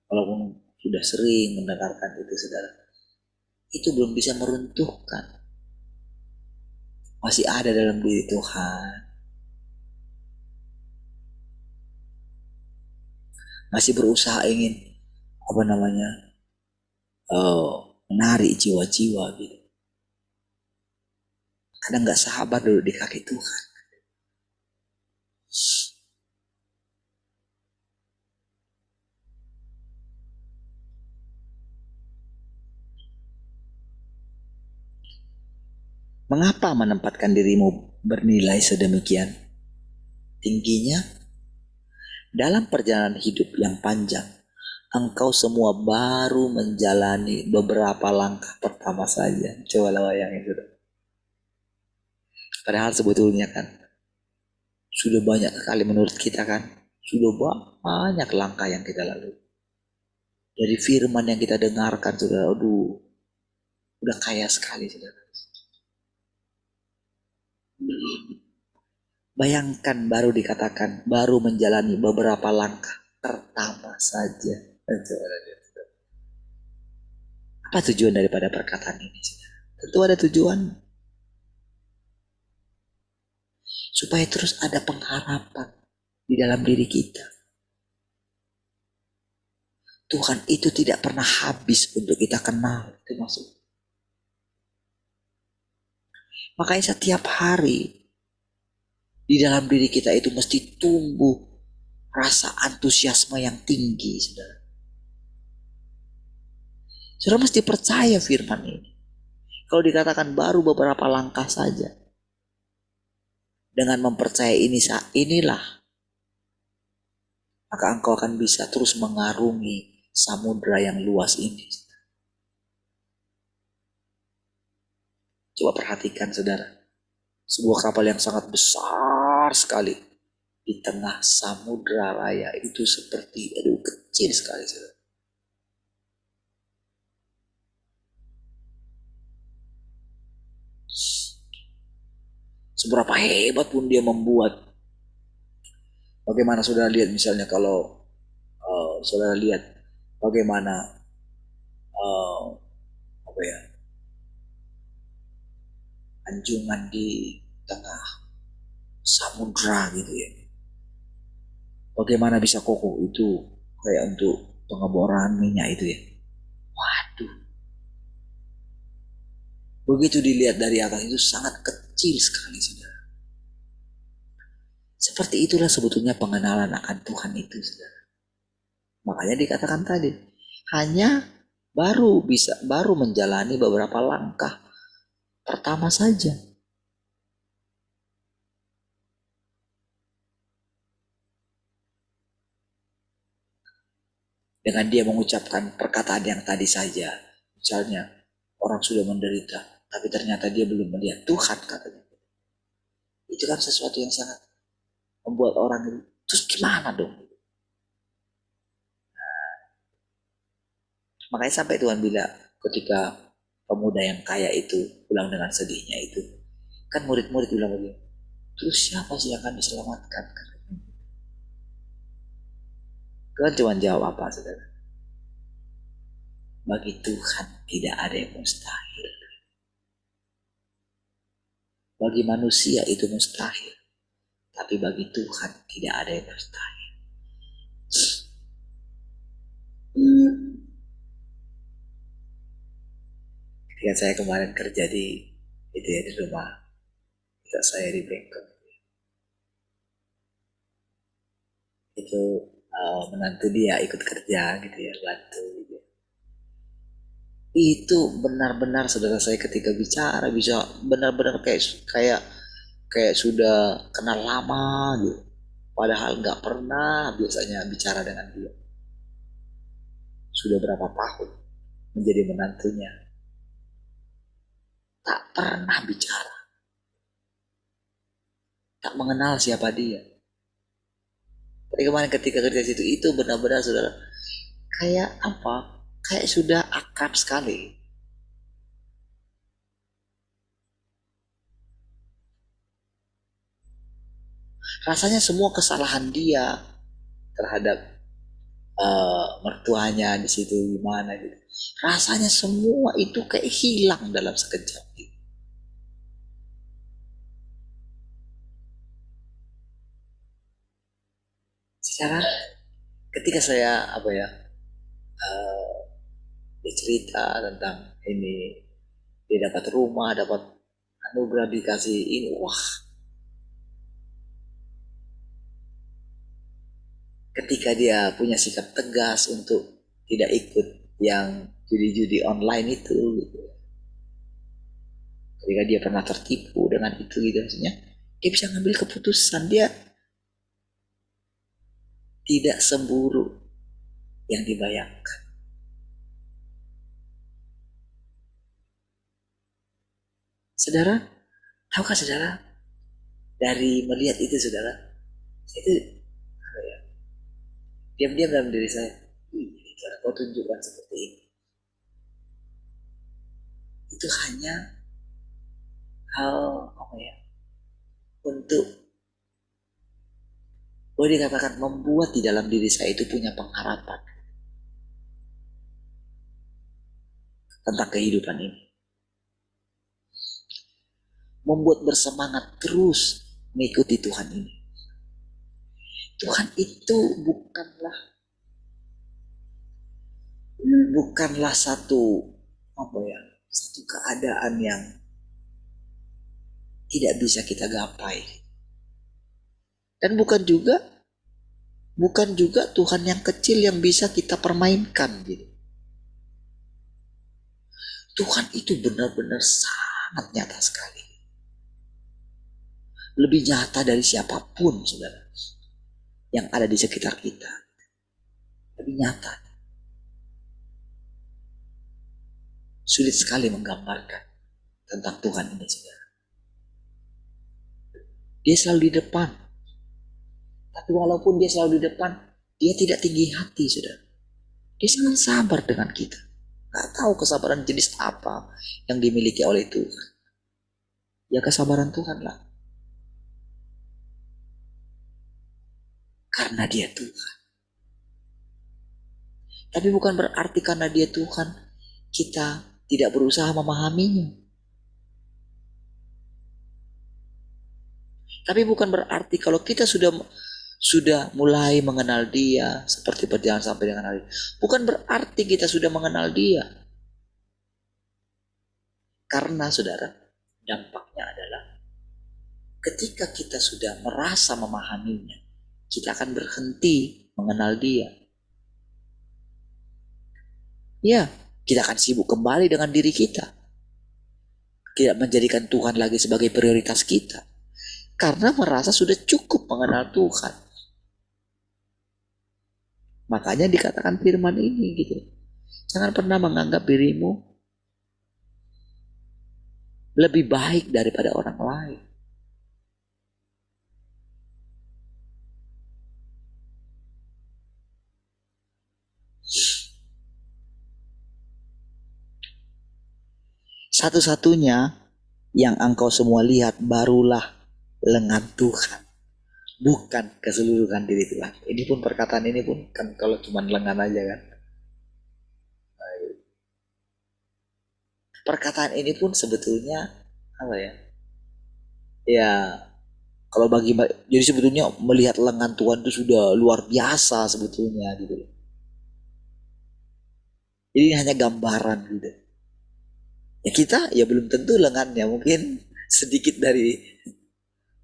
Walaupun sudah sering mendengarkan itu, saudara, itu belum bisa meruntuhkan. Masih ada dalam diri Tuhan. Masih berusaha ingin menarik jiwa-jiwa gitu. Kadang gak sabar duduk di kaki Tuhan. Mengapa menempatkan dirimu bernilai sedemikian tingginya? Dalam perjalanan hidup yang panjang, engkau semua baru menjalani beberapa langkah pertama saja. Coba bayangin sudah. Padahal sebetulnya kan sudah banyak sekali menurut kita kan, sudah banyak langkah yang kita lalui. Dari firman yang kita dengarkan sudah, aduh, udah kaya sekali sudah. Bayangkan baru dikatakan, baru menjalani beberapa langkah pertama saja. Apa tujuan daripada perkataan ini? Tentu ada tujuan. Supaya terus ada pengharapan di dalam diri kita. Tuhan itu tidak pernah habis untuk kita kenal. Itu maksud. Makanya setiap hari di dalam diri kita itu mesti tumbuh rasa antusiasme yang tinggi, saudara. Saudara mesti percaya firman ini. Kalau dikatakan baru beberapa langkah saja, dengan mempercayai inilah, maka engkau akan bisa terus mengarungi samudra yang luas ini. Coba perhatikan saudara, sebuah kapal yang sangat besar sekali di tengah samudra raya itu seperti kecil sekali saudara. Seberapa hebat pun dia membuat. Bagaimana saudara lihat misalnya kalau saudara lihat bagaimana anjungan di tengah samudra gitu ya. Bagaimana bisa kokoh itu kayak untuk pengeboran minyak itu ya. Waduh. Begitu dilihat dari atas itu sangat kecil sekali saudara. Seperti itulah sebetulnya pengenalan akan Tuhan itu saudara. Makanya dikatakan tadi, hanya baru menjalani beberapa langkah pertama saja. Dengan dia mengucapkan perkataan yang tadi saja. Misalnya, orang sudah menderita, tapi ternyata dia belum melihat Tuhan katanya. Itu kan sesuatu yang sangat membuat orang itu, terus gimana dong? Makanya sampai Tuhan bilang ketika pemuda yang kaya itu pulang dengan sedihnya itu, kan murid-murid bilang begini, terus siapa sih yang akan diselamatkan? Tuhan cuma jawab apa saudara? Bagi Tuhan tidak ada yang mustahil. Bagi manusia itu mustahil, tapi bagi Tuhan tidak ada yang mustahil. Ketika saya kemarin kerja di rumah saya di Bangkok, itu menantu dia ikut kerja gitu ya, bantu gitu. Itu benar-benar saudara saya ketika bicara bisa benar-benar kayak sudah kenal lama gitu, padahal nggak pernah biasanya bicara dengan dia. Sudah berapa tahun menjadi menantunya, tak pernah bicara, tak mengenal siapa dia. Tapi kemarin ketika kerja situ itu benar-benar saudara kayak apa? Kayak sudah akrab sekali. Rasanya semua kesalahan dia terhadap mertuanya di situ gimana gitu. Rasanya semua itu kayak hilang dalam sekejap. Secara ketika saya dia cerita tentang ini, dia dapat rumah, dapat anugerah, dikasih ini, wah. Ketika dia punya sikap tegas untuk tidak ikut yang judi-judi online itu gitu. Ketika dia pernah tertipu dengan itu gitu maksudnya, dia bisa ngambil keputusan. Dia tidak seburuk yang dibayangkan. Saudara, tahukah saudara, dari melihat itu saudara, itu apa ya, diam-diam dalam diri saya, kalau kau tunjukkan seperti ini, itu hanya hal apa ya, untuk boleh dikatakan membuat di dalam diri saya itu punya pengharapan tentang kehidupan ini, membuat bersemangat terus mengikuti Tuhan ini. Tuhan itu bukanlah satu apa ya, satu keadaan yang tidak bisa kita gapai, dan bukan juga Tuhan yang kecil yang bisa kita permainkan gitu. Tuhan itu benar-benar sangat nyata sekali, lebih nyata dari siapapun saudara yang ada di sekitar kita, lebih nyata. Sulit sekali menggambarkan tentang Tuhan ini saudara. Dia selalu di depan, tapi walaupun dia selalu di depan, dia tidak tinggi hati saudara. Dia sangat sabar dengan kita. Gak tahu kesabaran jenis apa yang dimiliki oleh Tuhan. Ya kesabaran Tuhan lah, karena dia Tuhan. Tapi bukan berarti karena dia Tuhan kita tidak berusaha memahaminya. Tapi bukan berarti kalau kita sudah mulai mengenal dia seperti berjalan sampai dengan hari ini, bukan berarti kita sudah mengenal dia. Karena saudara, dampaknya adalah ketika kita sudah merasa memahaminya, kita akan berhenti mengenal dia. Ya, kita akan sibuk kembali dengan diri kita, tidak menjadikan Tuhan lagi sebagai prioritas kita, karena merasa sudah cukup mengenal Tuhan. Makanya dikatakan firman ini gitu, jangan pernah menganggap dirimu lebih baik daripada orang lain. Satu-satunya yang engkau semua lihat barulah lengan Tuhan, bukan keseluruhan diri Tuhan. Ini pun perkataan ini pun kan kalau cuma lengan aja kan. Perkataan ini pun sebetulnya apa ya? Ya kalau jadi sebetulnya melihat lengan Tuhan itu sudah luar biasa sebetulnya gitu. Jadi ini hanya gambaran gitu. Ya kita ya belum tentu lengannya, mungkin sedikit dari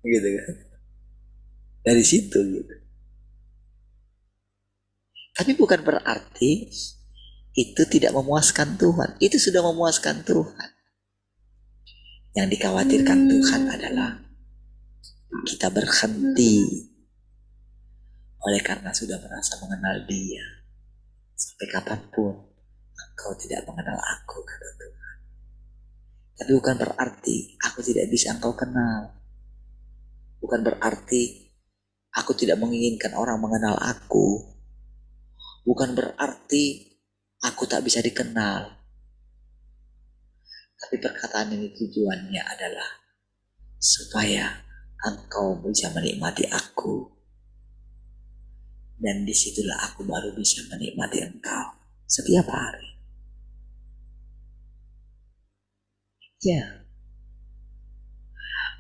gitu kan, dari situ gitu. Tapi bukan berarti itu tidak memuaskan Tuhan. Itu sudah memuaskan Tuhan. Yang dikhawatirkan Tuhan adalah kita berhenti oleh karena sudah merasa mengenal Dia. Sampai kapanpun engkau tidak mengenal aku, kata Tuhan. Tapi bukan berarti aku tidak bisa engkau kenal. Bukan berarti aku tidak menginginkan orang mengenal aku. Bukan berarti aku tak bisa dikenal. Tapi perkataan ini tujuannya adalah supaya engkau bisa menikmati aku. Dan disitulah aku baru bisa menikmati engkau setiap hari. Ya.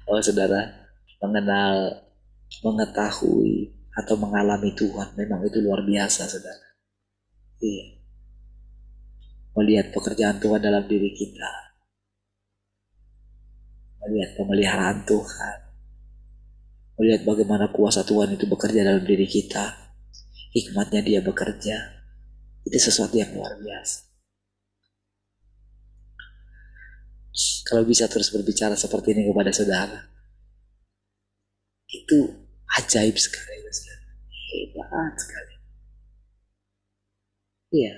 Oh saudara, mengetahui atau mengalami Tuhan memang itu luar biasa saudara. Iya. Melihat pekerjaan Tuhan dalam diri kita, melihat pemeliharaan Tuhan, melihat bagaimana kuasa Tuhan itu bekerja dalam diri kita, hikmatnya Dia bekerja, itu sesuatu yang luar biasa. Kalau bisa terus berbicara seperti ini kepada saudara, itu ajaib sekali saudara. Hebat sekali. Iya.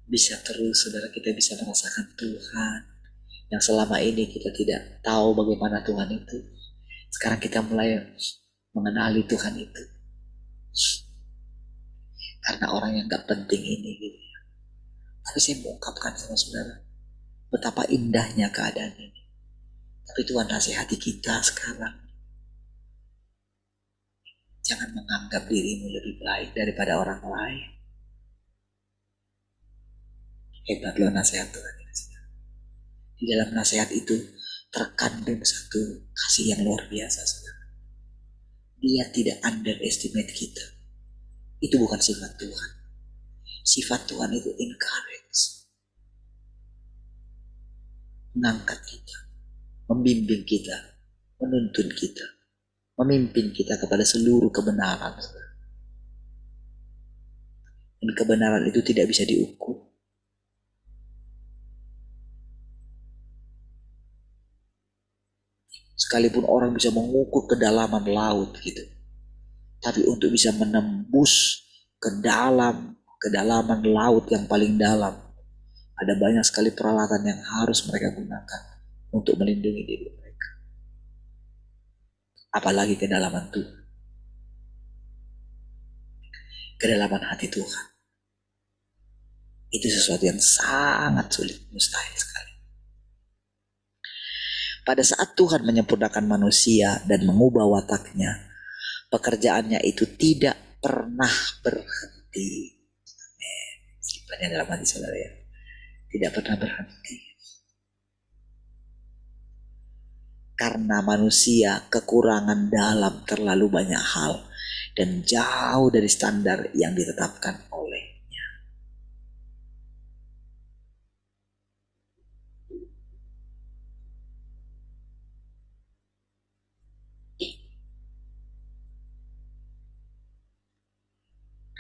Bisa terus saudara, kita bisa merasakan Tuhan yang selama ini kita tidak tahu bagaimana Tuhan itu. Sekarang kita mulai mengenali Tuhan itu. Karena orang yang gak penting ini gitu. Tapi saya mau ungkapkan sama saudara, betapa indahnya keadaan ini. Tapi Tuhan nasihati kita sekarang. Jangan menganggap dirimu lebih baik daripada orang lain. Hebat loh nasihat Tuhan. Di dalam nasihat itu terkandung satu kasih yang luar biasa, saudara. Dia tidak underestimate kita. Itu bukan sifat Tuhan. Sifat Tuhan itu encourage, mengangkat kita, membimbing kita, menuntun kita, memimpin kita kepada seluruh kebenaran. Dan kebenaran itu tidak bisa diukur. Sekalipun orang bisa mengukur kedalaman laut gitu, tapi untuk bisa menembus kedalaman laut yang paling dalam, ada banyak sekali peralatan yang harus mereka gunakan untuk melindungi diri mereka. Apalagi kedalaman Tuhan, kedalaman hati Tuhan. Itu sesuatu yang sangat sulit, mustahil sekali. Pada saat Tuhan menyempurnakan manusia dan mengubah wataknya, pekerjaannya itu tidak pernah berhenti. Banyak dalam hati saudara ya. Tidak pernah berhenti. Karena manusia kekurangan dalam terlalu banyak hal dan jauh dari standar yang ditetapkan olehnya.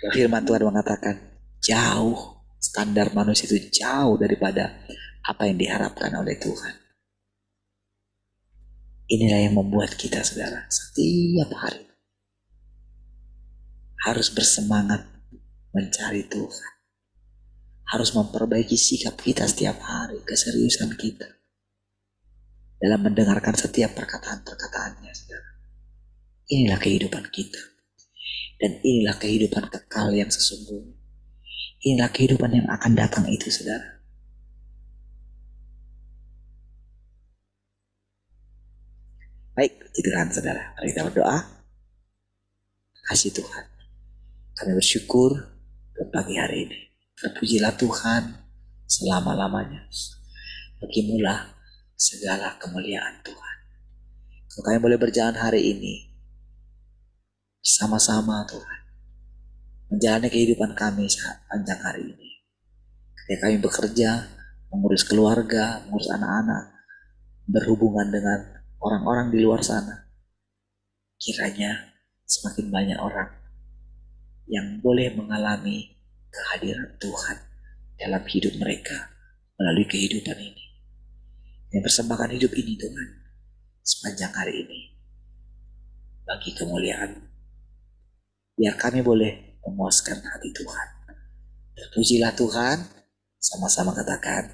Firman Tuhan mengatakan jauh, standar manusia itu jauh daripada apa yang diharapkan oleh Tuhan. Inilah yang membuat kita saudara setiap hari harus bersemangat mencari Tuhan. Harus memperbaiki sikap kita setiap hari, keseriusan kita dalam mendengarkan setiap perkataan-perkataannya saudara. Inilah kehidupan kita. Dan inilah kehidupan kekal yang sesungguhnya. Inilah kehidupan yang akan datang itu saudara. Baik, cederaan saudara. Mari kita berdoa. Kasih Tuhan, kami bersyukur buat pagi hari ini. Terpujilah Tuhan selama-lamanya. Bagimulah segala kemuliaan Tuhan. Kalau kami boleh berjalan hari ini sama-sama Tuhan, menjalani kehidupan kami saat panjang hari ini. Ketika kami bekerja, mengurus keluarga, mengurus anak-anak, berhubungan dengan orang-orang di luar sana, kiranya semakin banyak orang yang boleh mengalami kehadiran Tuhan dalam hidup mereka melalui kehidupan ini. Yang persembahkan hidup ini Tuhan sepanjang hari ini bagi kemuliaan. Biar kami boleh memuaskan hati Tuhan. Terpujilah Tuhan, sama-sama katakan